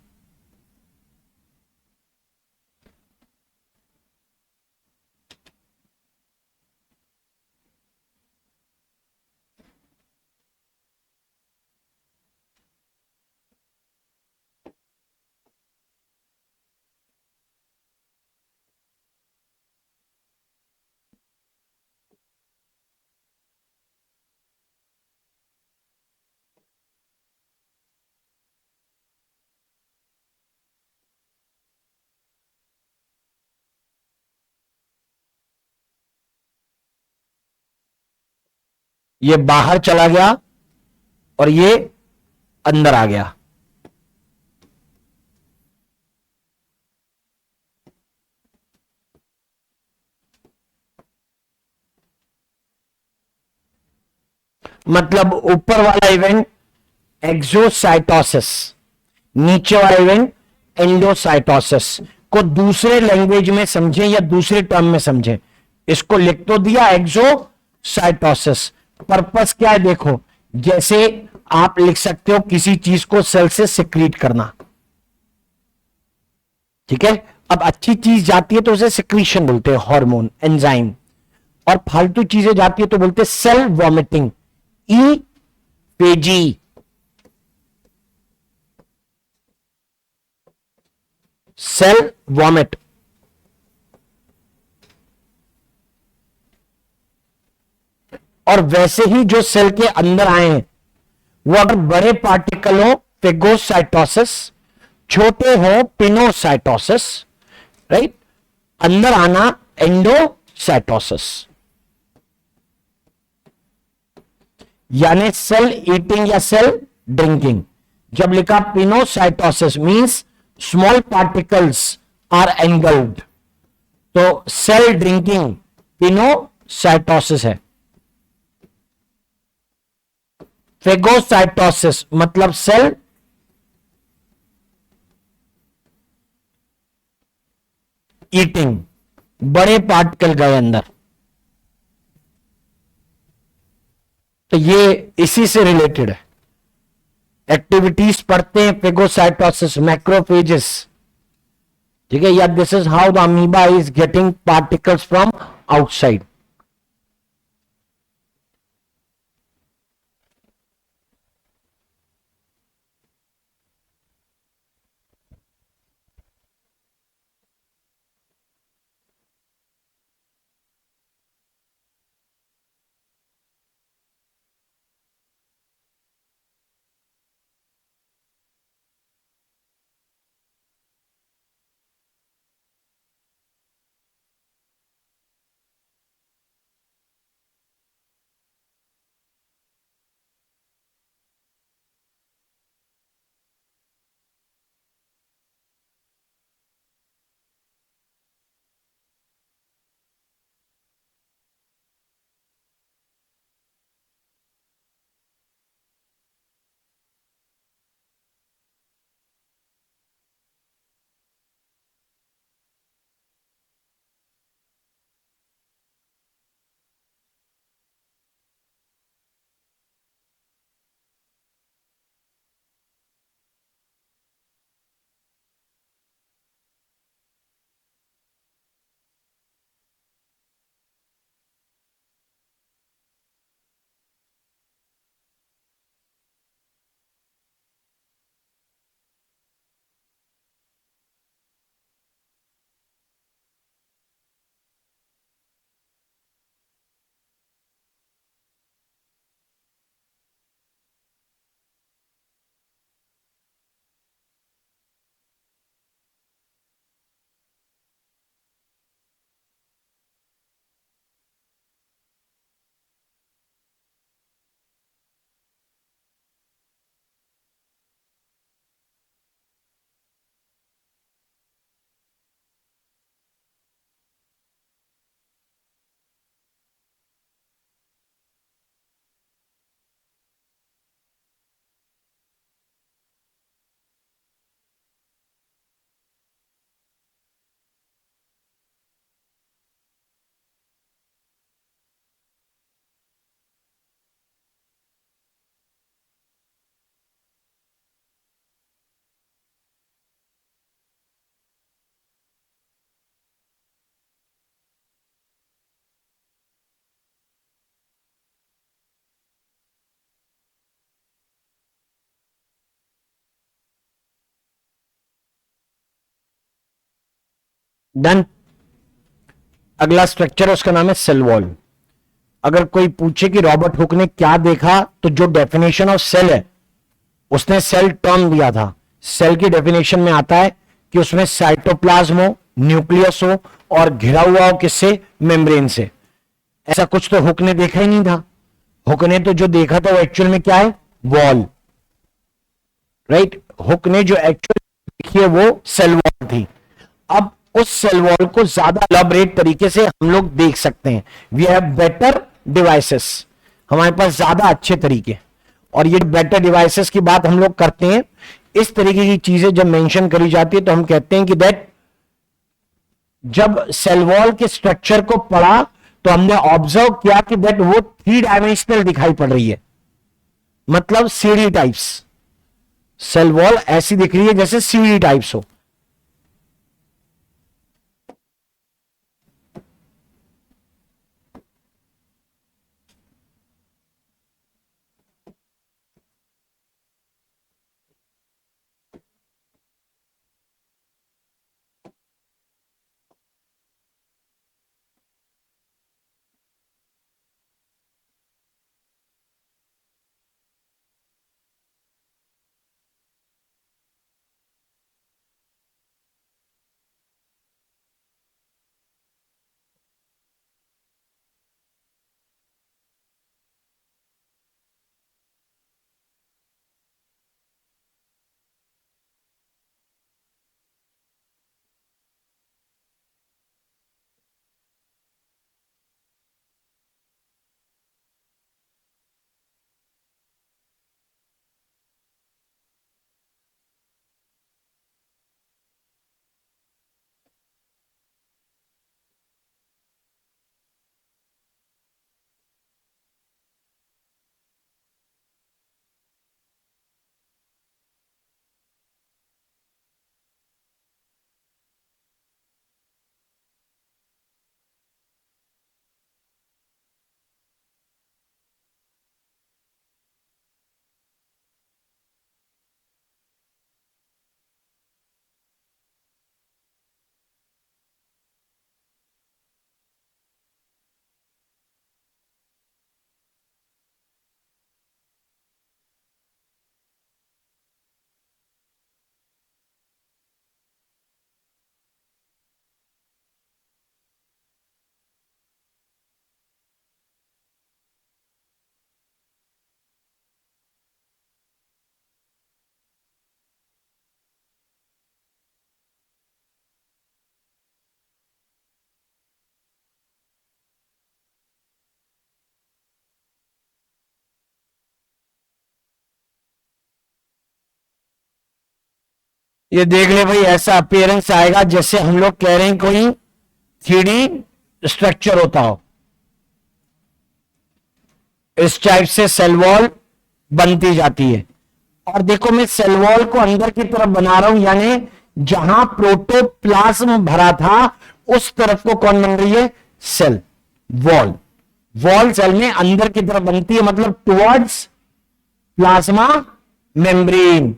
ये बाहर चला गया और ये अंदर आ गया। मतलब ऊपर वाला इवेंट एक्सोसाइटोसिस, नीचे वाला इवेंट एंडोसाइटोसिस। को दूसरे लैंग्वेज में समझें या दूसरे टर्म में समझें, इसको लिख तो दिया एक्सोसाइटोसिस। पर्पस क्या है देखो, जैसे आप लिख सकते हो किसी चीज को सेल से सिक्रीट करना, ठीक है। अब अच्छी चीज जाती है तो उसे सिक्रीशन बोलते हैं, हार्मोन, एंजाइम। और फालतू चीजें जाती है तो बोलते हैं सेल वॉमिटिंग, ई पेजी। Cell vomit. और वैसे ही जो सेल के अंदर आए हैं वो अगर बड़े पार्टिकल हो फेगोसाइटोसिस, छोटे हो पिनोसाइटोसिस, राइट। अंदर आना एंडोसाइटोसिस, यानी सेल ईटिंग या सेल ड्रिंकिंग। जब लिखा pinocytosis means small particles are engulfed, तो सेल ड्रिंकिंग पिनोसाइटोसिस है। फेगोसाइटोसिस मतलब सेल ईटिंग, बड़े पार्टिकल गए अंदर। तो ये इसी से रिलेटेड है। एक्टिविटीज पढ़ते हैं, फेगोसाइटोसिस, मैक्रोफेजेस, ठीक है। या this is how the amoeba is getting particles from outside. Done. अगला स्ट्रक्चर है उसका नाम है सेल वॉल। अगर कोई पूछे कि रॉबर्ट हुक ने क्या देखा, तो जो डेफिनेशन ऑफ सेल है उसने सेल टर्म दिया था। सेल की डेफिनेशन में आता है कि उसमें साइटोप्लाज्म हो, न्यूक्लियस हो और घिरा हुआ हो किससे, मेम्ब्रेन से। ऐसा कुछ तो हुक ने देखा ही नहीं था। हुक ने तो जो देखा था वो एक्चुअल में क्या है, वॉल, राइट। हुक ने जो एक्चुअल देखी है वो सेल वॉल थी। अब उस सेल वॉल को ज्यादा एलॉबरेट तरीके से हम लोग देख सकते हैं। वी हैव बेटर डिवाइसेस, हमारे पास ज्यादा अच्छे तरीके। और ये बेटर डिवाइसेस की बात हम लोग करते हैं, इस तरीके की चीजें जब मेंशन करी जाती है तो हम कहते हैं कि दैट जब सेल वॉल के स्ट्रक्चर को पढ़ा तो हमने ऑब्जर्व किया कि दैट वो 3 डायमेंशनल दिखाई पड़ रही है, मतलब सीडी टाइप्स। सेल वॉल ऐसी दिख रही है जैसे सीडी टाइप्स हो। ये देख ले भाई, ऐसा अपीयरेंस आएगा जैसे हम लोग कह रहे हैं कोई 3D स्ट्रक्चर होता हो। इस टाइप से सेल वॉल बनती जाती है। और देखो मैं सेल वॉल को अंदर की तरफ बना रहा हूं, यानी जहां प्रोटोप्लाज्म भरा था उस तरफ को कौन बन रही है, सेल वॉल। वॉल सेल में अंदर की तरफ बनती है, मतलब टुवर्ड्स प्लाज्मा मेम्ब्रेन।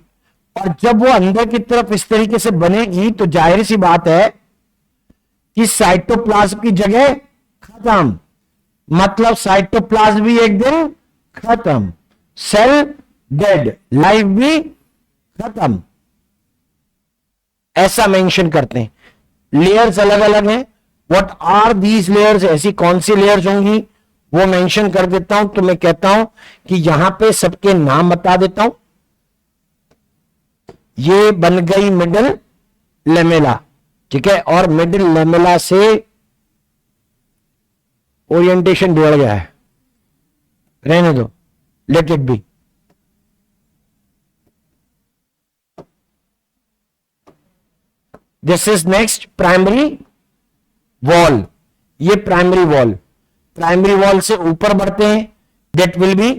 और जब वो अंदर की तरफ इस तरीके से बनेगी तो जाहिर सी बात है कि साइटोप्लाज्म की जगह खत्म, मतलब साइटोप्लाज्म भी एक दिन खत्म, सेल डेड, लाइफ भी खत्म, ऐसा मेंशन करते हैं। लेयर्स अलग अलग हैं। व्हाट आर दीज लेयर्स, ऐसी कौन सी लेयर्स होंगी वो मेंशन कर देता हूं। तो मैं कहता हूं कि यहां पे सबके नाम बता देता हूं। ये बन गई मिडिल लेमेला, ठीक है। और मिडिल लेमेला से ओरिएंटेशन बिगड़ गया है, रहने दो, let it be. This is next primary wall. ये प्राइमरी वॉल, प्राइमरी वॉल से ऊपर बढ़ते हैं, that will be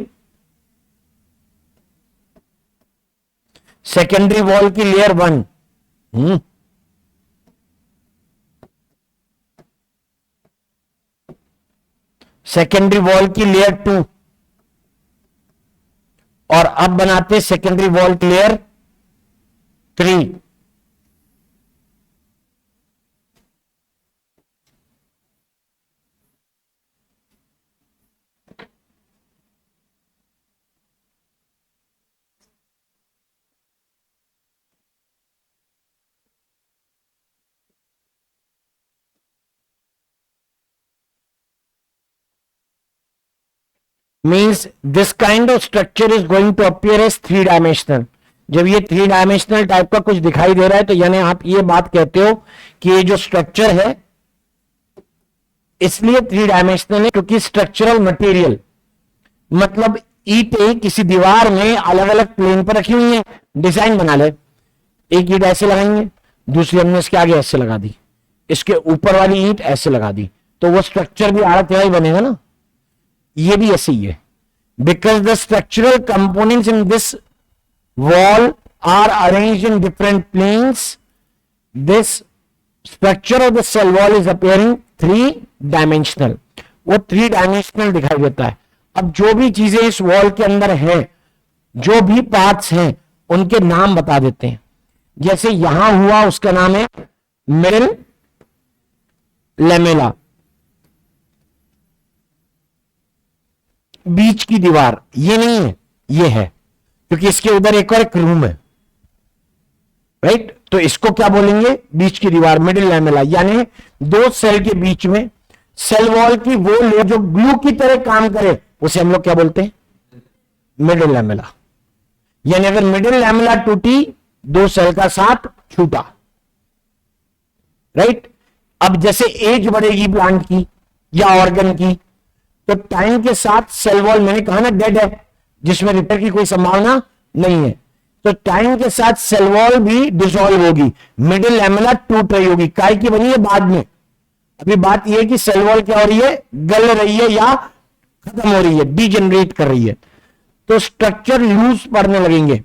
secondary wall की लेयर 1। सेकेंडरी वॉल की लेयर 2, और अब बनाते सेकेंडरी वॉल की layer 3। Means this kind of structure is going to appear as three dimensional. जब ये थ्री डायमेंशनल टाइप का कुछ दिखाई दे रहा है तो यानी आप ये बात कहते हो कि ये जो स्ट्रक्चर है इसलिए थ्री डायमेंशनल है क्योंकि स्ट्रक्चरल मटेरियल मतलब ईंटें किसी दीवार में अलग अलग प्लेन पर रखी हुई है, डिजाइन बना ले। एक ईंट ऐसे लगाएंगे, दूसरी हमने इसके आगे ऐसे लगा दी, इसके ऊपर वाली ईंट ऐसे लगा दी, तो वो स्ट्रक्चर भी आड़ा टेढ़ा ही बनेगा ना। ये भी ऐसे ही है, because the structural components in this wall are arranged in different planes, this structure of the cell wall is appearing three dimensional. वो थ्री डायमेंशनल दिखाई देता है। अब जो भी चीजें इस वॉल के अंदर हैं, जो भी पार्ट्स हैं, उनके नाम बता देते हैं। जैसे यहां हुआ उसका नाम है मिडिल लेमेला, बीच की दीवार ये नहीं है, ये है क्योंकि इसके उधर एक और एक रूम है, राइट। तो इसको क्या बोलेंगे, बीच की दीवार, मिडिल लैमेला। यानी दो सेल के बीच में सेल वॉल की वो लेयर जो ग्लू की तरह काम करे उसे हम लोग क्या बोलते हैं, मिडिल लैमेला। यानी अगर मिडिल लैमेला टूटी, दो सेल का साथ छूटा, राइट। अब जैसे एज बढ़ेगी प्लांट की या ऑर्गन की, तो टाइम के साथ सेल वॉल, मैंने कहा ना डेड है, जिसमें रिपेयर की कोई संभावना नहीं है, तो टाइम के साथ सेल वॉल भी डिसॉल्व होगी, मिडिल लैमेला टूट रही होगी। काय की बनी है बाद में, अभी बात यह है कि सेल वॉल क्या हो रही है, गल रही है या खत्म हो रही है, डीजेनरेट कर रही है, तो स्ट्रक्चर लूज पड़ने लगेंगे।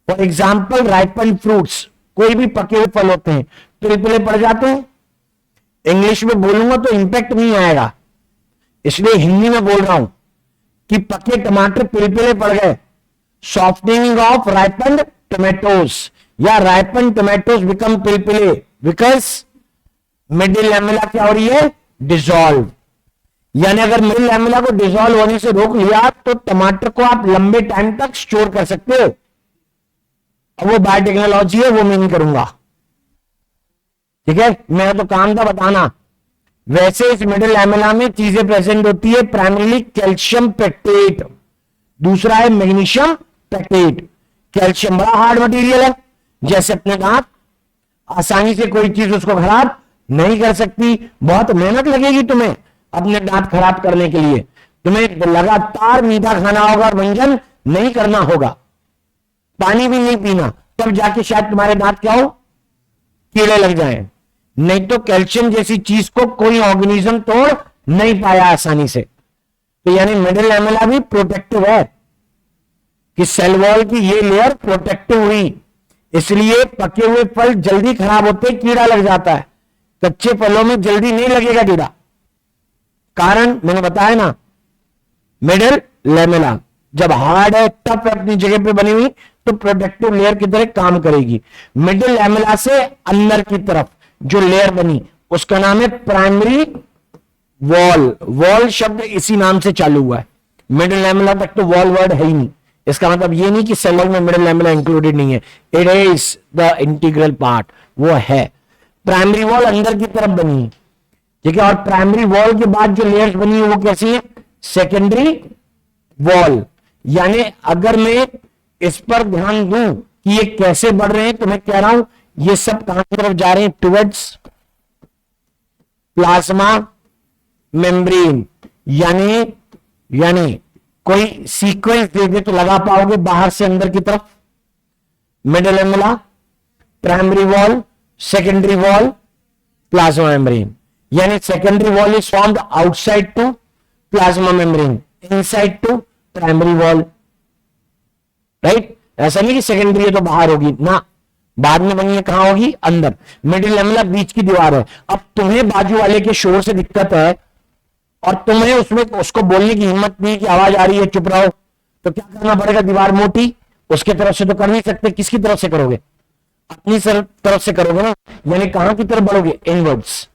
फॉर एग्जाम्पल राइपन फ्रूट्स, कोई भी पके हुए फल होते हैं, पिलपिले पड़ जाते हैं। इंग्लिश में बोलूंगा तो इंपैक्ट नहीं आएगा, इसलिए हिंदी में बोल रहा हूं कि पके टमाटर पिलपिले पड़ गए, सॉफ्टनिंग ऑफ राइपन टोमेटोज या राइपन टोमेटोज बिकम पिलपिले, बिकॉज मिडिल लैमेला क्या हो रही है, डिसॉल्व। यानी अगर मिडिल लैमेला को डिसॉल्व होने से रोक लिया तो टमाटर को आप लंबे टाइम तक स्टोर कर सकते हो। अब वो बायोटेक्नोलॉजी है, वो मैं नहीं करूंगा, ठीक है, मेरा तो काम था बताना। वैसे इस मिडिल लैमेला में चीजें प्रेजेंट होती है, प्राइमरीली कैल्शियम पेक्टेट, दूसरा है मैग्नीशियम पेक्टेट। कैल्शियम बड़ा हार्ड मटेरियल है, जैसे अपने दांत, आसानी से कोई चीज उसको खराब नहीं कर सकती, बहुत मेहनत लगेगी तुम्हें अपने दांत खराब करने के लिए, तुम्हें लगातार मीठा खाना होगा, व्यंजन नहीं करना होगा, पानी भी नहीं पीना, तब जाके शायद तुम्हारे दांत क्या हो, कीड़े लग जाएं। नहीं तो कैल्शियम जैसी चीज को कोई ऑर्गेनिज्म तोड़ नहीं पाया आसानी से। तो यानी मिडिल लैमेला भी प्रोटेक्टिव है कि सेल वॉल की ये लेयर प्रोटेक्टिव हुई, इसलिए पके हुए फल जल्दी खराब होते, कीड़ा लग जाता है, कच्चे फलों में जल्दी नहीं लगेगा कीड़ा। कारण मैंने बताया ना, मिडिल लैमेला जब हार्ड है, टफ है, अपनी जगह पे बनी हुई, तो प्रोटेक्टिव लेयर की तरह काम करेगी। मिडिल लैमेला से अंदर की तरफ जो लेयर बनी उसका नाम है प्राइमरी वॉल। वॉल शब्द इसी नाम से चालू हुआ है, मिडिल लैमेला तक तो वॉल वर्ड है ही नहीं। इसका मतलब ये नहीं कि सेल वॉल में मिडिल लैमेला इंक्लूडेड नहीं है, it is the integral part, वो है। प्राइमरी वॉल अंदर की तरफ बनी है, ठीक है, और प्राइमरी वॉल के बाद जो लेयर्स बनी है वो कैसी है, सेकेंडरी वॉल। यानी अगर मैं इस पर ध्यान दूं कि ये कैसे बढ़ रहे हैं, तो मैं कह रहा हूं ये सब कहां की तरफ जा रहे हैं, टुवर्ड्स प्लाज्मा मेम्ब्रेन। यानी कोई सीक्वेंस दे दे तो लगा पाओगे, बाहर से अंदर की तरफ middle lamella, primary wall, secondary wall, plasma membrane. यानी secondary wall is formed outside to plasma membrane, inside to primary wall, right. ऐसा नहीं कि सेकेंडरी है तो बाहर होगी ना, बाद में बनी है, कहां होगी, अंदर। मिडिल लैमेला बीच की दीवार है। अब तुम्हें बाजू वाले के शोर से दिक्कत है और तुम्हें उसमें उसको बोलने की हिम्मत नहीं कि आवाज आ रही है चुप रहो, तो क्या करना पड़ेगा, दीवार मोटी, उसके तरफ से तो कर नहीं सकते, किसकी तरफ से करोगे, अपनी तरफ से करोगे ना, यानी कहां की तरफ बढ़ोगे, इनवर्ड्स।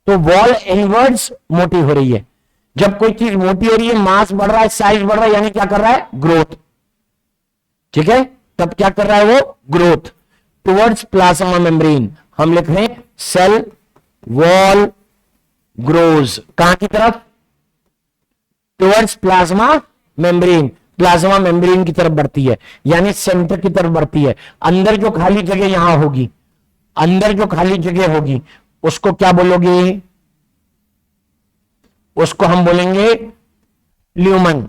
तो वॉल इनवर्ड्स मोटी हो रही है। जब कोई चीज मोटी हो रही है, मास बढ़ रहा है, साइज बढ़ रहा है, यानी क्या कर रहा है, ग्रोथ, ठीक है। तब क्या कर रहा है वो, ग्रोथ टुवर्ड्स प्लाज्मा मेम्ब्रेन। हम लिख रहे हैं सेल वॉल ग्रोज कहां की तरफ, towards plasma membrane, plasma membrane की तरफ बढ़ती है, यानी सेंटर की तरफ बढ़ती है। अंदर जो खाली जगह यहां होगी, अंदर जो खाली जगह होगी उसको क्या बोलोगे? उसको हम बोलेंगे ल्यूमन।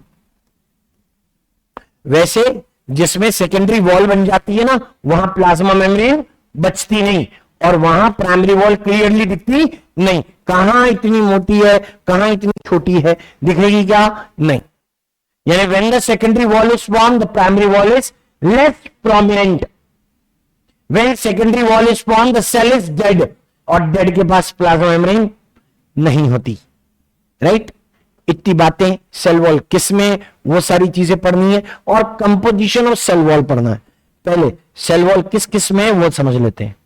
वैसे जिसमें सेकेंडरी वॉल बन जाती है ना, वहां प्लाज्मा मेम्ब्रेन बचती नहीं और वहां प्राइमरी वॉल क्लियरली दिखती नहीं। कहां इतनी मोटी है, कहां इतनी छोटी है, दिखेगी क्या? नहीं। यानी when the secondary wall is formed, the primary wall is less prominent. When secondary wall is formed, the cell is dead, और डेड के पास प्लाज्मा मेम्ब्रेन नहीं होती। राइट? इतनी बातें सेल वॉल किस में, वो सारी चीजें पढ़नी है, और कंपोजिशन ऑफ सेल वॉल पढ़ना है। पहले सेल वॉल किस किस में है वो समझ लेते हैं।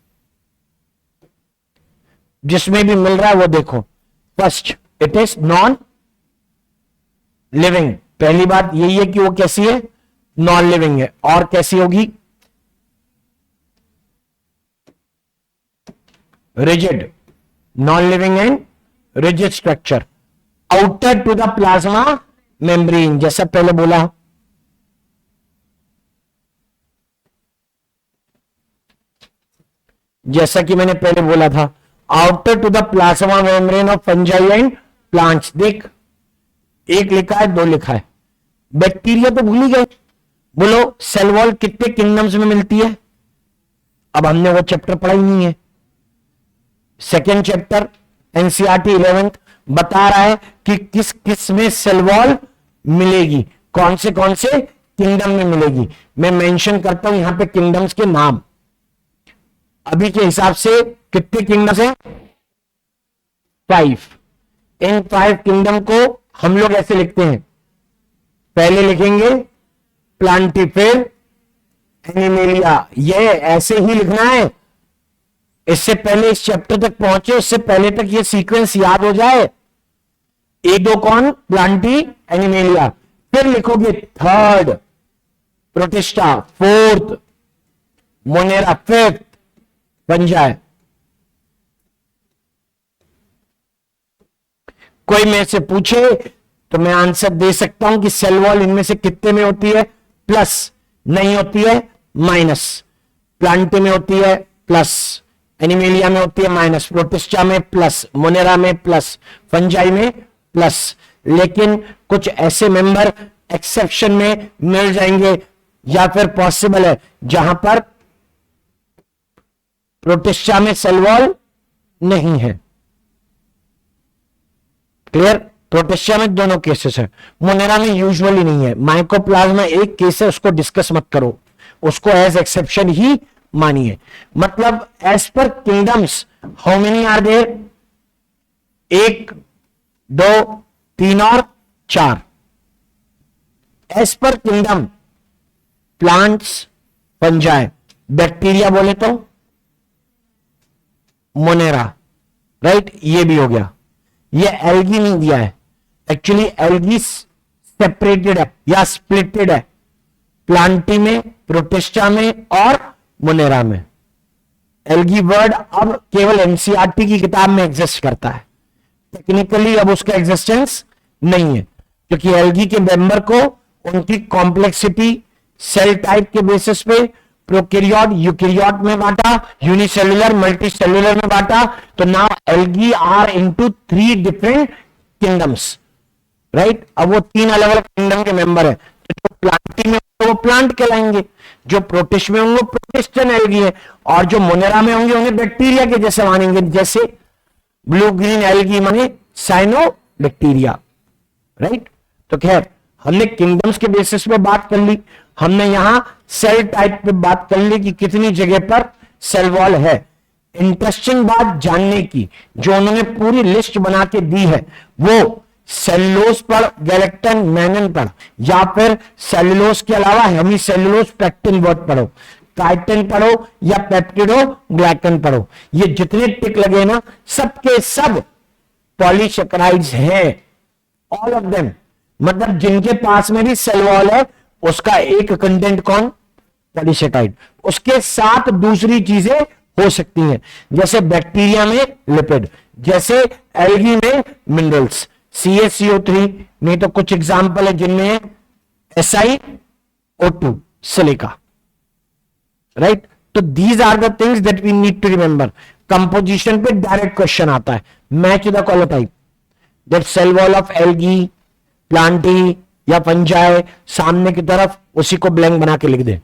जिसमें भी मिल रहा है वो देखो। First, it is non living. पहली बात यही है कि वो कैसी है? नॉन लिविंग है। और कैसी होगी? Rigid. Non living and rigid structure. Outer to the plasma membrane, जैसा पहले बोला, जैसा कि मैंने पहले बोला था, outer to the plasma membrane of fungi and plants. देख, एक लिखा है, दो लिखा है। बैक्टीरिया तो भूल ही गए। बोलो सेल वॉल कितने किंगडम्स में मिलती है? अब हमने वो चैप्टर पढ़ा ही नहीं है। सेकेंड चैप्टर एनसीईआरटी 11th बता रहा है कि किस किस में सेल वॉल मिलेगी, कौन से किंगडम में मिलेगी। मैं मेंशन करता हूं यहां पे किंगडम्स के नाम। अभी के हिसाब से कितने किंगडम्स हैं? 5। इन 5 किंगडम को हम लोग ऐसे लिखते हैं। पहले लिखेंगे प्लांटी, फिर एनिमेलिया। ये ऐसे ही लिखना है। इससे पहले इस चैप्टर तक पहुंचे, उससे पहले तक ये सीक्वेंस याद हो जाए। एडोकॉन, प्लांटी, एनिमेलिया। फिर लिखोगे third protista, fourth Monera, fifth fungi. कोई मेरे से पूछे तो मैं आंसर दे सकता हूं कि सेल वॉल इनमें से कितने में होती है? प्लस। नहीं होती है, माइनस। प्लांटी में होती है प्लस, एनिमेलिया में होती है माइनस, प्रोटिस्टा में प्लस, मोनेरा में प्लस, फंजाई में प्लस। लेकिन कुछ ऐसे मेंबर एक्सेप्शन में मिल जाएंगे या फिर पॉसिबल है जहां पर प्रोटिस्टा में सेल वॉल नहीं है। क्लियर? प्रोटिस्टा में दोनों केसेस है, मोनेरा में यूजुअली नहीं है। माइकोप्लाज्मा एक केस है, उसको डिस्कस मत करो, उसको एज एक्सेप्शन ही मानिए। मतलब as per kingdoms how many are there? 1, 2, 3 और 4। As per kingdom plants, fungi. Bacteria बोले तो मोनेरा। राइट? ये भी हो गया। ये एल्गी नहीं दिया है, एक्चुअली एल्गी सेपरेटेड है या स्प्लिटेड है, प्लांटी में, प्रोटिस्टा में और मोनेरा में। एल्गी वर्ड अब केवल एनसीईआरटी की किताब में एग्जिस्ट करता है, टेक्निकली अब उसका एग्जिस्टेंस नहीं है, क्योंकि एल्गी के मेंबर को उनकी कॉम्प्लेक्सिटी, सेल टाइप के बेसिस पे प्रोकैरियोट, यूकैरियोट में बांटा, यूनिसेलुलर, मल्टीसेलुलर में बांटा। तो now algae are into 3 different kingdoms. Right? अब वो 3 अलग अलग किंगडम के मेंबर है। तो जो प्लांटी में वो प्लांट कहलाएंगे, जो प्रोटिस्ट में होंगे प्रोटिस्टन एल्गी है, और जो मोनेरा में होंगे उन्हें बैक्टीरिया के जैसे मानेंगे, जैसे ब्लू ग्रीन एल्गी माने साइनो बैक्टीरिया। राइट? तो खैर, हमने किंगडम्स के बेसिस पे बात कर ली, हमने यहां सेल टाइप पे बात कर ली कि कितनी जगह पर सेल वॉल है। इंटरेस्टिंग बात जानने की, जो उन्होंने पूरी लिस्ट बना के दी है, वो सेलुलोज पढ़, गैलेक्टन, मैनन पढ़, या फिर सेलुलोज के अलावा हेमी सेलुलोज, पेक्टिन वर्ड पढ़ो, काइटिन पढ़ो या पेप्टिडो ग्लाइकन पढ़ो। ये जितने टिक लगे ना, सबके सब पॉलीसेकेराइड्स हैं, ऑल ऑफ देम। मतलब जिनके पास में भी सेल वॉल है, उसका एक कंटेंट कौन? पॉलीसेकेराइड। उसके साथ दूसरी चीजें हो सकती हैं, जैसे बैक्टीरिया में लिपिड, जैसे एल्गी में मिनरल्स, CaCO3। नहीं तो कुछ एग्जाम्पल है जिनमें SiO2 सिलिका, राइट। तो these are the things that we need to remember. Composition पे डायरेक्ट क्वेश्चन आता है, मैच द कॉलोटाइप, that cell wall of algae, plantae या फंजाई, सामने की तरफ उसी को ब्लैंक बना के लिख दे।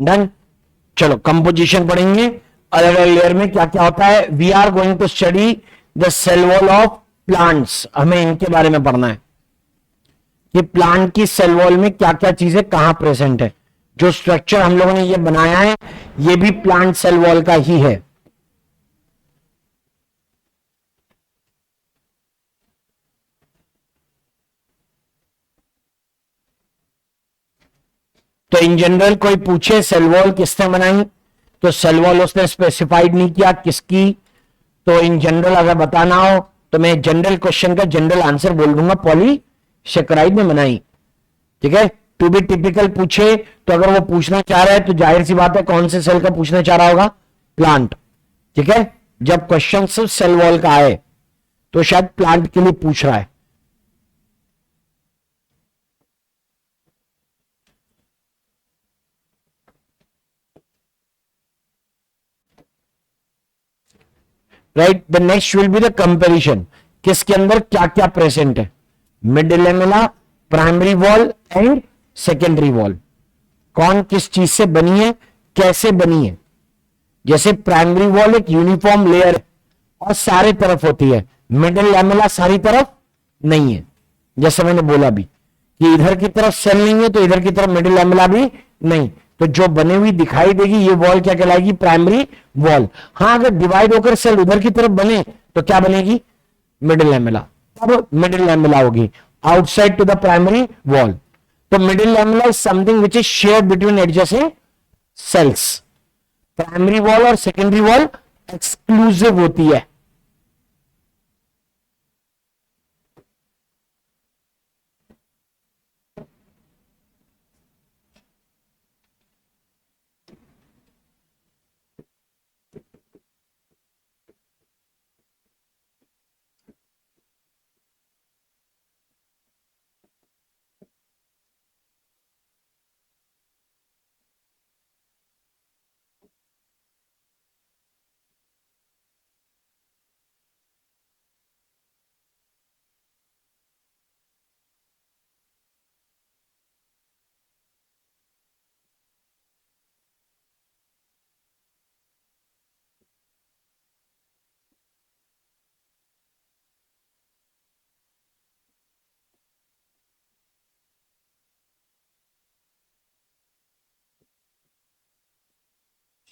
डन। चलो कंपोजिशन पढ़ेंगे अलग अलग लेयर में क्या क्या होता है। We are going to study the cell wall of plants, हमें इनके बारे में पढ़ना है कि प्लांट की सेल वॉल में क्या क्या चीजें कहां प्रेजेंट है। जो स्ट्रक्चर हम लोगों ने ये बनाया है ये भी प्लांट सेल वॉल का ही है। तो इन जनरल कोई पूछे सेल वॉल किसने बनाई, तो सेल वॉल उसने स्पेसिफाइड नहीं किया किसकी। तो इन जनरल अगर बताना हो तो मैं जनरल क्वेश्चन का जनरल आंसर बोल दूंगा, पॉलीसेकेराइड ने बनाई। ठीक है, टू बी टिपिकल पूछे तो अगर वो पूछना चाह रहा है तो जाहिर सी बात है कौन से सेल का पूछना चाह रहा होगा, प्लांट। ठीक है, जब क्वेश्चन सिर्फ सेल वॉल का आए तो शायद प्लांट के लिए पूछ रहा है। Right, the next will be the comparison, किसके अंदर क्या क्या प्रेजेंट है, mid lamella, primary wall and secondary wall कौन किस चीज से बनी है, कैसे बनी है। जैसे प्राइमरी वॉल एक यूनिफॉर्म लेयर है और सारे तरफ होती है, मिडिल लैमेला सारी तरफ नहीं है। जैसे मैंने बोला भी कि इधर की तरफ सेल नहीं है तो इधर की तरफ मिडिल लैमेला भी नहीं, तो जो बनी हुई दिखाई देगी ये वॉल क्या कहलाएगी, प्राइमरी वॉल। हां अगर डिवाइड होकर सेल उधर की तरफ बने तो क्या बनेगी, मिडिल लैमेला। अब मिडिल लैमेला होगी outside to the primary wall. तो middle lamella is something which is share between adjacent cells. Primary wall और सेकेंडरी वॉल एक्सक्लूसिव होती है।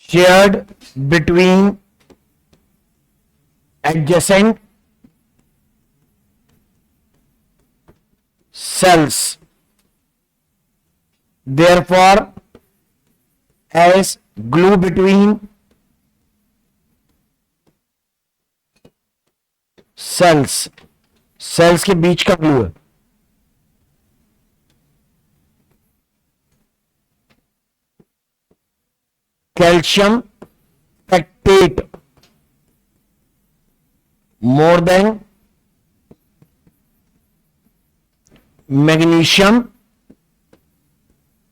Shared between adjacent cells, therefore as glue between cells के बीच का glue है। Calcium pectate more than magnesium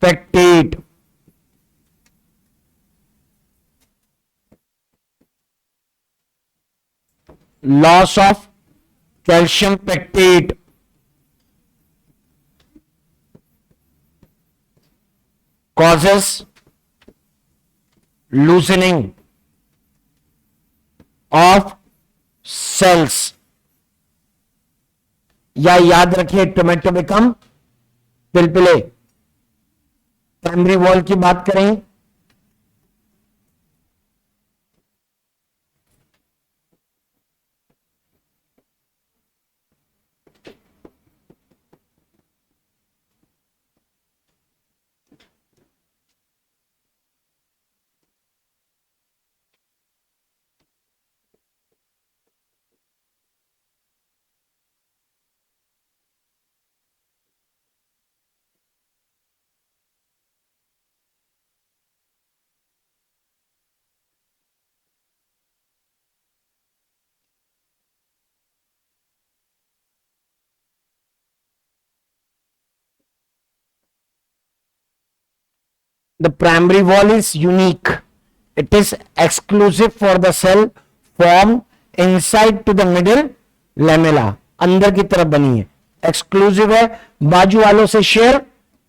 pectate। Loss of calcium pectate causes loosening of cells। या याद रखिए tomato become पिलपिले। Primary wall की बात करें, the primary wall is unique. It is exclusive for the cell formed inside to the middle lamella। अंदर की तरफ बनी है, एक्सक्लूसिव है, बाजू वालों से शेयर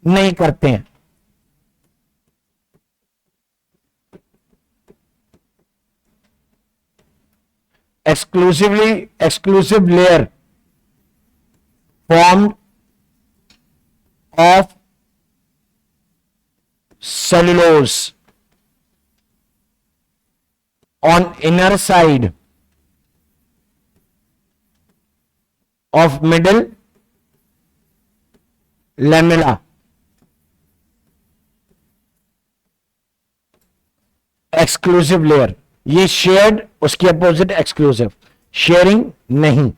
नहीं करते हैं। exclusive layer formed of cellulose on inner side of middle lamella। Exclusive layer, ये शेयर्ड, उसकी अपोजिट एक्सक्लूसिव, शेयरिंग नहीं।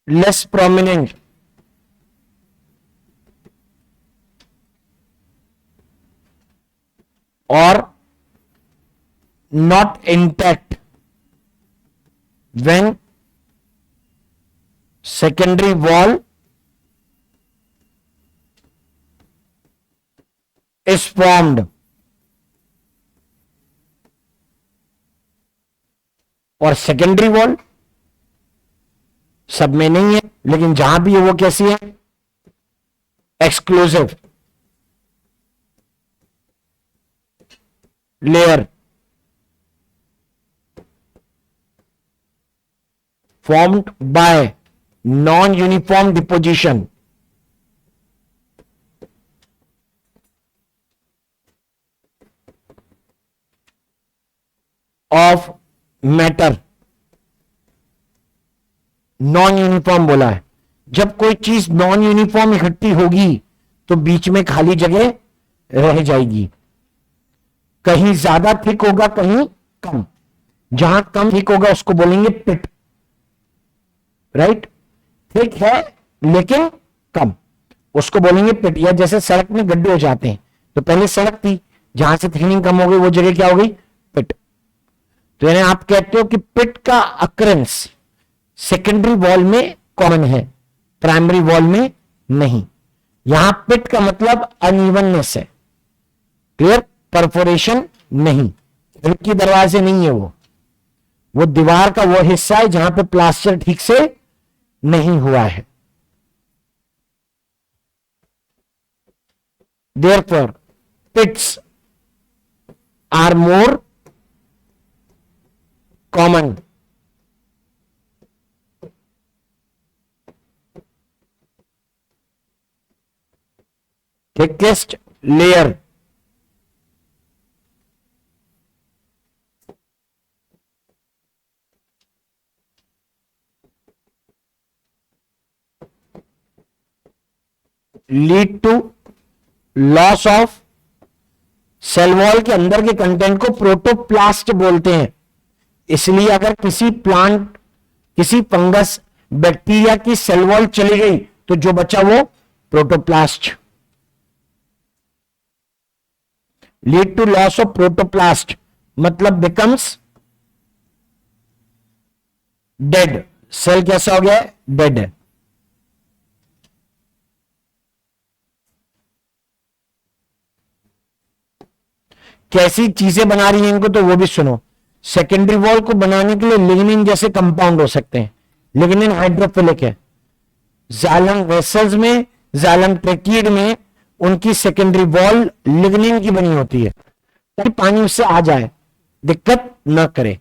लेस प्रोमिनेंट और not intact when secondary wall is formed। और सेकेंडरी वॉल सब में नहीं है, लेकिन जहां भी है वो कैसी है, exclusive layer formed by non-uniform deposition of matter। Non uniform बोला है, जब कोई चीज नॉन यूनिफॉर्म इकट्ठी होगी तो बीच में खाली जगह रह जाएगी, कहीं ज्यादा थिक होगा कहीं कम, जहां कम थिक होगा उसको बोलेंगे पिट, राइट। थिक है लेकिन कम, उसको बोलेंगे पिट। या जैसे सड़क में गड्ढे हो जाते हैं, तो पहले सड़क थी, जहां से थिकनिंग कम हो गई वो जगह क्या हो गई, पिट। तो यानी आप कहते हो कि पिट का अकरेंस सेकेंडरी वॉल में कॉमन है, प्राइमरी वॉल में नहीं। यहां पिट का मतलब अनइवननेस है, क्लियर, परफोरेशन नहीं, खिड़की दरवाजे नहीं है, वो दीवार का वो हिस्सा है जहां पे प्लास्टर ठीक से नहीं हुआ है। Therefore, pits are more common thickest layer lead to loss of cell wall के अंदर के कंटेंट को प्रोटोप्लास्ट बोलते हैं। इसलिए अगर किसी प्लांट, किसी फंगस, बैक्टीरिया की सेल वॉल चली गई तो जो बचा वो protoplast. Lead to loss of protoplast मतलब बिकम्स डेड, सेल कैसा हो गया, डेड है। कैसी चीजें बना रही हैं इनको, तो वो भी सुनो। सेकेंडरी वॉल को बनाने के लिए लिग्निन जैसे कंपाउंड हो सकते हैं, लिग्निन हाइड्रोफिलिक है। जाइलम वेसल्स में, जाइलम ट्रेकीड में उनकी सेकेंडरी वॉल लिग्निन की बनी होती है ताकि पानी उससे आ जाए, दिक्कत न करे।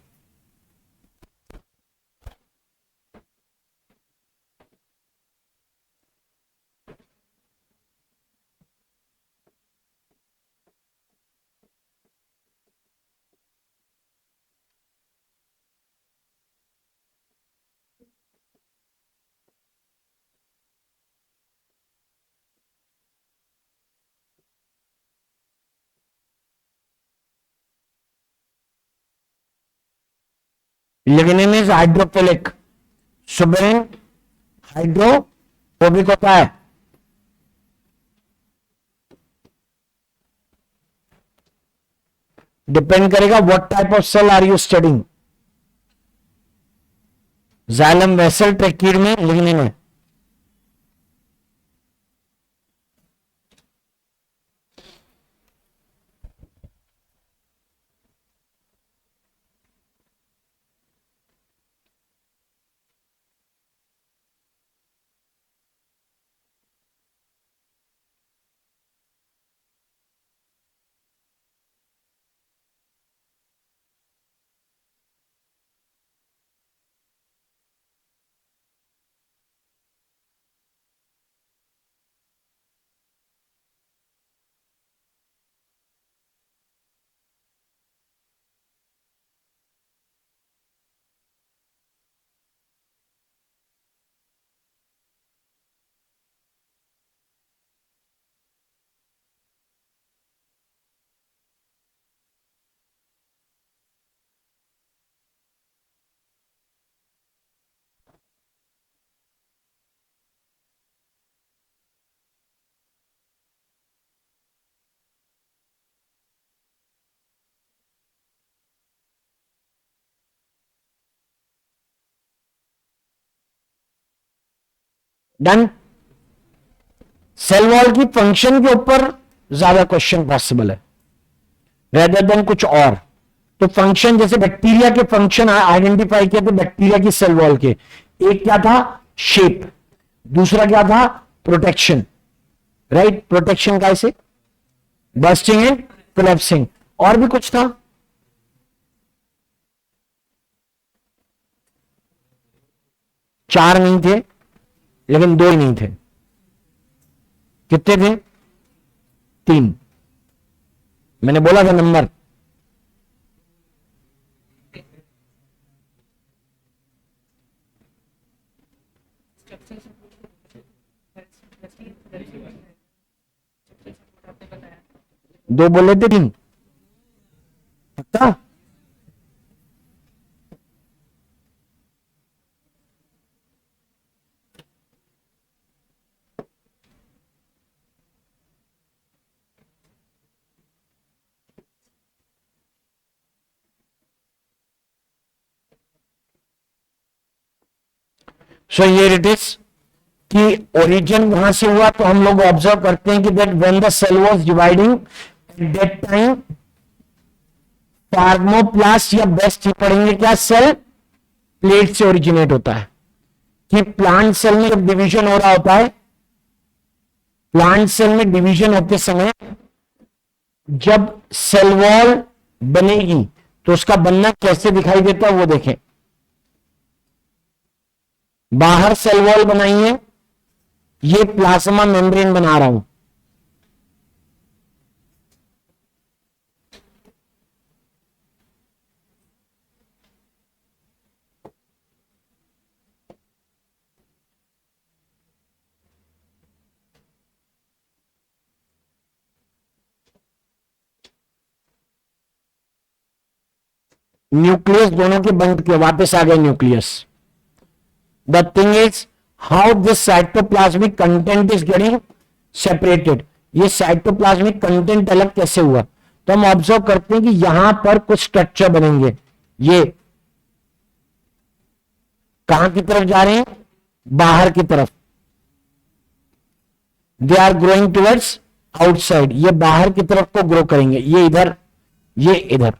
Lignin is hydrophilic, suberin hydrophobic होता है। डिपेंड करेगा what type of cell are you studying. Xylem vessel tracheid में लिग्निन है। डन। सेल वॉल की फंक्शन के ऊपर ज्यादा क्वेश्चन पॉसिबल है रेदर देन कुछ और। तो फंक्शन जैसे बैक्टीरिया के फंक्शन आइडेंटिफाई किए थे बैक्टीरिया की सेल वॉल के, एक क्या था शेप, दूसरा क्या था प्रोटेक्शन, राइट, प्रोटेक्शन का ऐसे बर्स्टिंग एंड कोलैप्सिंग, और भी कुछ था, चार नहीं थे लेकिन दो ही नहीं थे, कितने थे, तीन, मैंने बोला था नंबर, दो बोले थे तीन, पक्का, सो हियर इट इज कि ओरिजिन वहां से हुआ, तो हम लोग ऑब्जर्व करते हैं कि that when the cell was dividing at that time phragmoplast या बेस्ट पढ़ेंगे क्या, सेल प्लेट से ओरिजिनेट होता है, कि प्लांट सेल में जब डिवीजन हो रहा होता है, प्लांट सेल में डिवीजन होते समय जब सेल वॉल बनेगी तो उसका बनना कैसे दिखाई देता है वो देखें, बाहर सेल वॉल बनाई है, ये प्लाज्मा मेम्ब्रेन बना रहा हूं, न्यूक्लियस दोनों के बंद के वापस आ गए nucleus, the thing is how this cytoplasmic content is getting separated, ये साइटोप्लाज्मिक कंटेंट अलग कैसे हुआ, तो हम ऑब्जर्व करते हैं कि यहां पर कुछ स्ट्रक्चर बनेंगे, ये कहां की तरफ जा रहे हैं, बाहर की तरफ, they are growing towards outside, ये बाहर की तरफ को ग्रो करेंगे, ये इधर, ये इधर,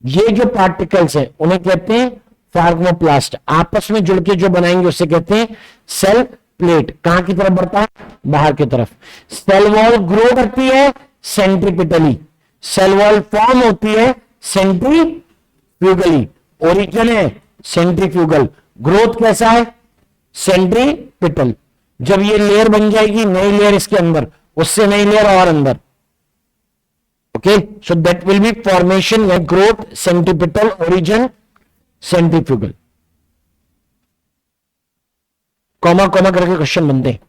ये जो पार्टिकल्स है उन्हें कहते हैं फार्मोप्लास्ट, आपस में जुड़ के जो बनाएंगे उसे कहते हैं सेल प्लेट, कहां की तरफ बढ़ता है, बाहर की तरफ, सेल वॉल ग्रो करती है सेंट्रीपिटली, सेल वॉल फॉर्म होती है सेंट्रीफ्यूगली, ओरिजिन है सेंट्रीफ्यूगल, ग्रोथ कैसा है सेंट्रीपिटल, जब ये लेयर बन जाएगी नई लेयर इसके अंदर, उससे नई लेयर और अंदर, okay, so that will be formation like growth centripetal origin centrifugal, comma comma करके क्वेश्चन बनते हैं,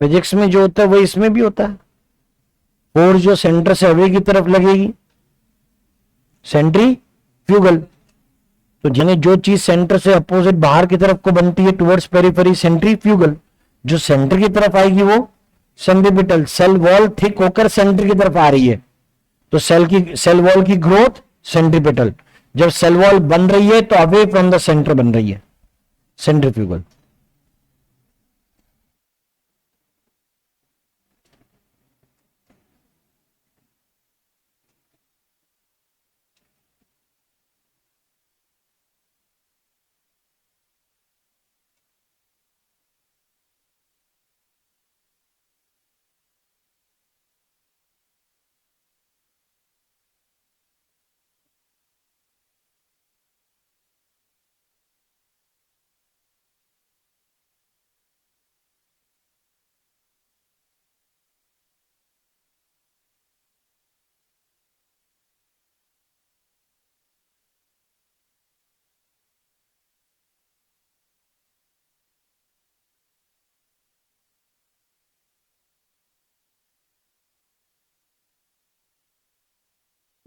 फिजिक्स में जो होता है वो इसमें भी होता है, फोर्स जो सेंटर से अवे की तरफ लगेगी सेंट्रीफ्यूगल, तो यानी जो चीज सेंटर से अपोजिट बाहर की तरफ को बनती है टुवर्ड्स पेरिफेरी सेंट्रीफ्यूगल, जो सेंटर की तरफ आएगी वो सेंट्रीपिटल। सेल वॉल थिक होकर सेंटर की तरफ आ रही है तो सेल वॉल की ग्रोथ सेंट्रीपिटल। जब सेल वॉल बन रही है तो अवे फ्रॉम द सेंटर बन रही है, सेंट्रीफ्यूगल।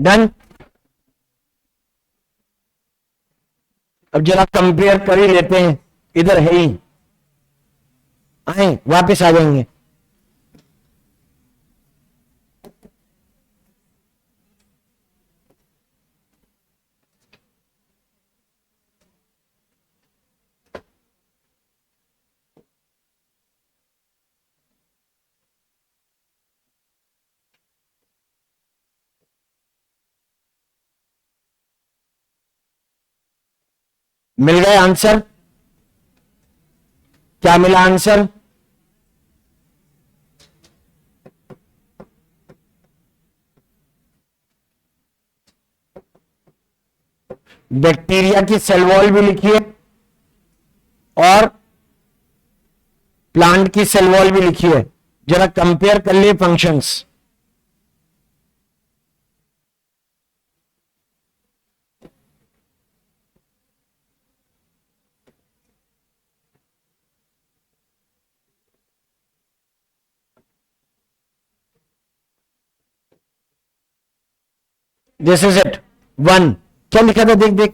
डन। अब जरा कंपेयर कर ही लेते हैं, इधर है ही, आए वापस आ जाएंगे। मिल गए आंसर? क्या मिला आंसर? बैक्टीरिया की सेल वॉल भी लिखी है और प्लांट की सेल वॉल भी लिखी है। जरा कंपेयर कर लिए functions. This is it. One क्या लिखा था, देख देख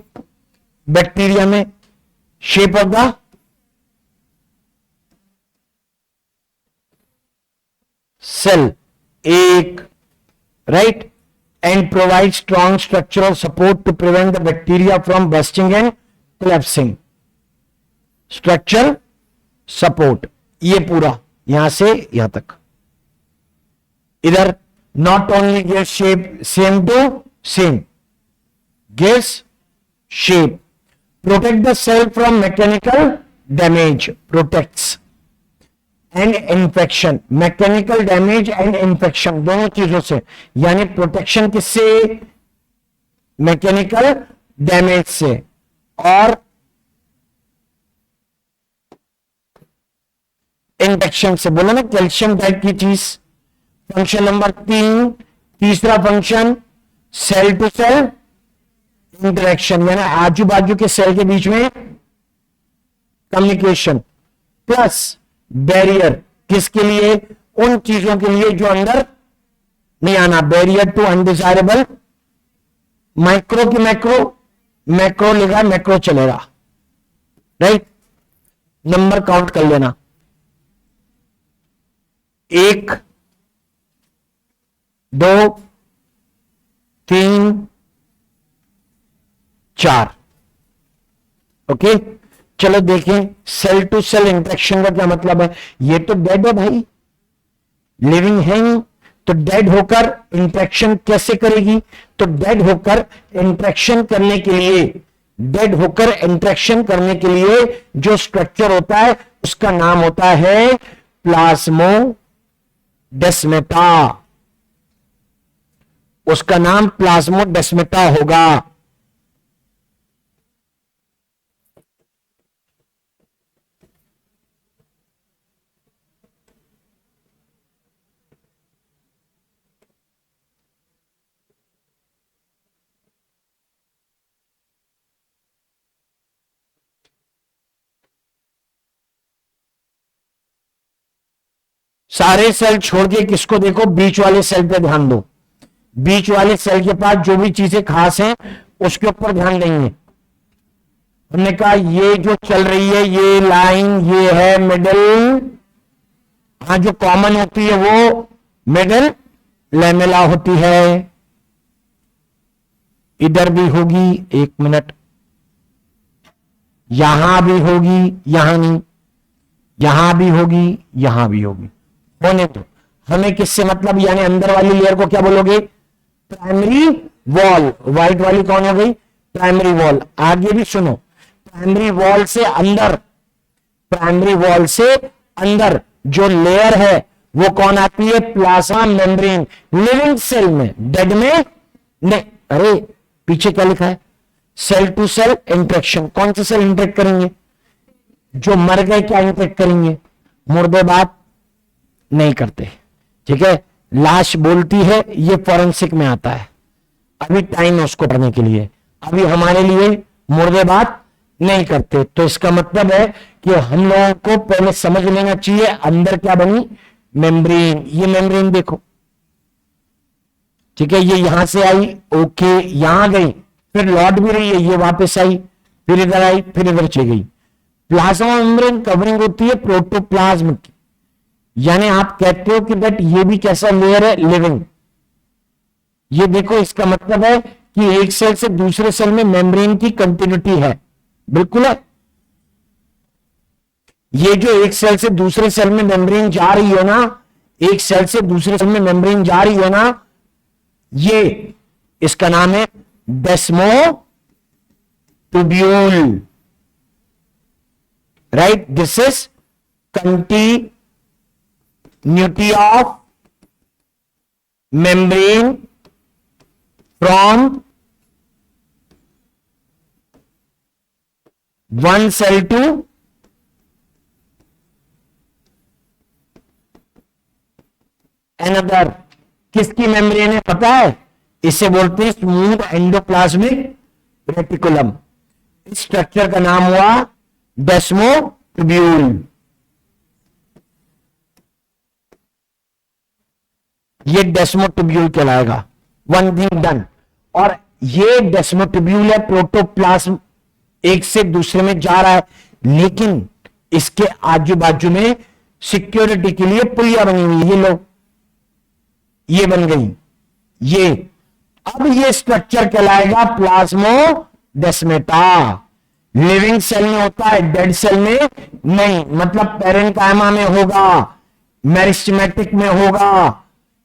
बैक्टीरिया में, शेप ऑफ द सेल एक, right, and provide strong structural support to prevent the bacteria from bursting and collapsing. Structure support, ये पूरा यहां से यहां तक। इधर not only gives shape, same to same, gives shape, protect the cell from mechanical damage, protects, and infection. Mechanical damage and infection दोनों चीजों से, यानी प्रोटेक्शन किससे? मैकेनिकल डैमेज से और इंफेक्शन से। बोला ना कैल्शियम टाइप की चीज। फंक्शन नंबर 3, तीसरा function cell to cell interaction, यानी आजू बाजू के सेल के बीच में कम्युनिकेशन, प्लस बैरियर, किसके लिए? उन चीजों के लिए जो अंदर नहीं आना। बैरियर टू अनडिजायरेबल, माइक्रो की मैक्रो, मैक्रो लिखा, मैक्रो चलेगा, राइट। नंबर काउंट कर लेना, 1 2 3 4। ओके, चलो देखें सेल टू सेल इंटरेक्शन का क्या मतलब है। ये तो डेड है भाई, लिविंग है नहीं, तो डेड होकर इंटरेक्शन कैसे करेगी? तो डेड होकर इंटरेक्शन करने के लिए, डेड होकर इंटरेक्शन करने के लिए जो स्ट्रक्चर होता है उसका नाम होता है प्लाज्मोडेस्माटा। उसका नाम प्लाज्मोडेस्माटा होगा। सारे सेल छोड़ के किसको देखो? बीच वाले सेल पे ध्यान दो। बीच वाले सेल के पास जो भी चीजें खास हैं उसके ऊपर ध्यान देंगे। हमने कहा ये जो चल रही है ये लाइन, ये है मिडिल, हाँ जो कॉमन होती है वो मिडिल लैमेला होती है। इधर भी होगी, एक मिनट, यहां भी होगी, यहां नहीं, यहां भी होगी, यहां भी होगी, होने दो। हमें किससे मतलब, यानी अंदर वाली लेयर को क्या बोलोगे? Primary wall. व्हाइट वाली कौन हो गई? Primary wall. आगे भी सुनो, प्राइमरी वॉल से अंदर, प्राइमरी वॉल से अंदर जो लेयर है वो कौन आती है? Plasma membrane. लिविंग सेल में, डेड में नहीं। अरे पीछे क्या लिखा है? Cell to cell interaction. कौन से सेल इंटरेक्ट करेंगे? जो मर गए क्या इंटरेक्ट करेंगे? मुर्दे बात नहीं करते, ठीक है। लाश बोलती है, ये फॉरेंसिक में आता है, अभी टाइम है उसको पढ़ने के लिए, अभी हमारे लिए मुर्दे बात नहीं करते। तो इसका मतलब है कि हम लोगों को पहले समझ लेना चाहिए अंदर क्या बनी? मेम्ब्रेन। ये मेम्ब्रेन देखो, ठीक है, ये यहां से आई, ओके, यहां गई, फिर लौट भी रही है, ये वापस आई, फिर इधर आई, फिर इधर चली गई। प्लाज्मा मेम्ब्रेन कवरिंग होती है प्रोटोप्लाज्म की, यानी आप कहते हो कि दैट ये भी कैसा लेयर है? लिविंग। ये देखो, इसका मतलब है कि एक सेल से दूसरे सेल में मेम्ब्रेन की कंटिन्यूटी है, बिल्कुल है। ये जो एक सेल से दूसरे सेल में मेम्ब्रेन जा रही है ना, एक सेल से दूसरे सेल में मेम्ब्रेन जा रही है ना, ये इसका नाम है desmotubule, right. This is continuity of membrane from one cell to another. किसकी मेम्ब्रेन है पता है? इसे बोलते हैं स्मूथ एंडोप्लाज्मिक रेटिकुलम। इस स्ट्रक्चर का नाम हुआ डेस्मोटुब्यूल। ये डेस्मोटुब्यूल कहलाएगा। One thing done. और ये डेस्मोटुब्यूल है, प्रोटोप्लाज्म एक से दूसरे में जा रहा है, लेकिन इसके आजू बाजू में सिक्योरिटी के लिए पुलिया बनी हुई है। ये लो, ये बन गई ये। अब ये स्ट्रक्चर कहलाएगा प्लाज्मोडेस्मेटा। लिविंग सेल में होता है, डेड सेल में नहीं। मतलब पेरेन्काइमा में होगा, मेरिस्टेमेटिक में होगा,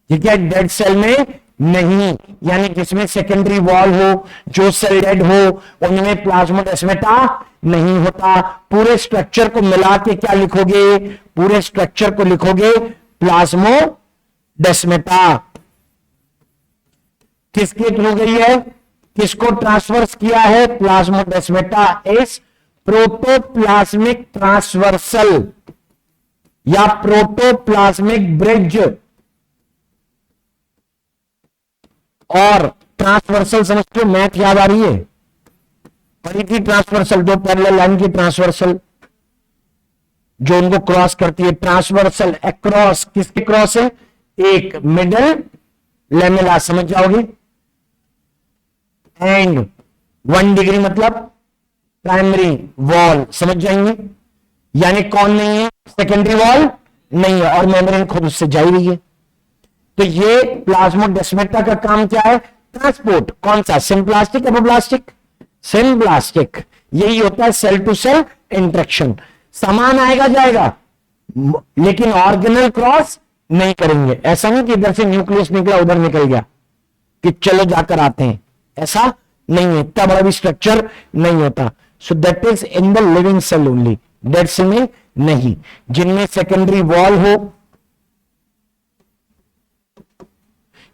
ठीक है, डेड सेल में नहीं। यानी जिसमें सेकेंडरी वॉल हो, जो सेल डेड हो, उनमें प्लाज्मोडेस्मेटा नहीं होता। पूरे स्ट्रक्चर को मिला के क्या लिखोगे? पूरे स्ट्रक्चर को लिखोगे प्लाज्मोडेस्मेटा। किसके थ्रू गई है? किसको ट्रांसवर्स किया है? प्लाज्मोडेस्मेटा इज प्रोटोप्लाज्मिक ट्रांसवर्सल या प्रोटोप्लाज्मिक ब्रिज। और ट्रांसवर्सल समझते हो? मैथ याद आ रही है? पढ़ी थी ट्रांसवर्सल, जो पैरेलल लाइन की ट्रांसवर्सल जो उनको क्रॉस करती है। ट्रांसवर्सल अक्रॉस, किसके क्रॉस है? एक मिडल लेमेला, समझ जाओगे। एंड 1 डिग्री मतलब प्राइमरी वॉल, समझ जाएंगे। यानी कौन नहीं है? सेकेंडरी वॉल नहीं है, और मेम्ब्रेन खुद उससे जा ही रही है। तो ये प्लाज्मोडेस्मेटा का काम क्या है? ट्रांसपोर्ट। कौन सा? Symplastic, apoplastic? सिम्प्लास्टिक। यही होता है सेल टू सेल इंटरेक्शन। सामान आएगा जाएगा, लेकिन ऑर्गेनल क्रॉस नहीं करेंगे। ऐसा नहीं कि इधर से न्यूक्लियस निकला उधर निकल गया कि चलो जाकर आते हैं, ऐसा नहीं है। इतना बड़ा भी स्ट्रक्चर नहीं होता। So that is in the living cell only, dead cell में नहीं। जिनमें सेकेंडरी वॉल हो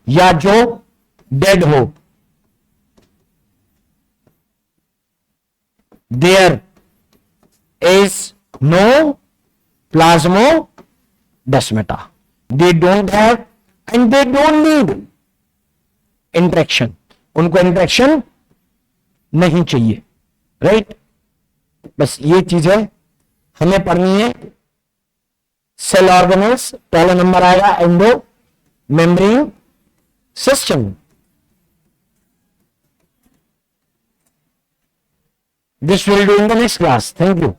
या जो डेड हो, there is no plasmodesmata. They don't have and they don't need interaction. उनको इंटरेक्शन नहीं चाहिए, राइट। बस ये चीज है हमें पढ़नी है। सेल ऑर्गेनल्स, पहला नंबर आएगा endo membrane system. This we'll do in the next class. Thank you.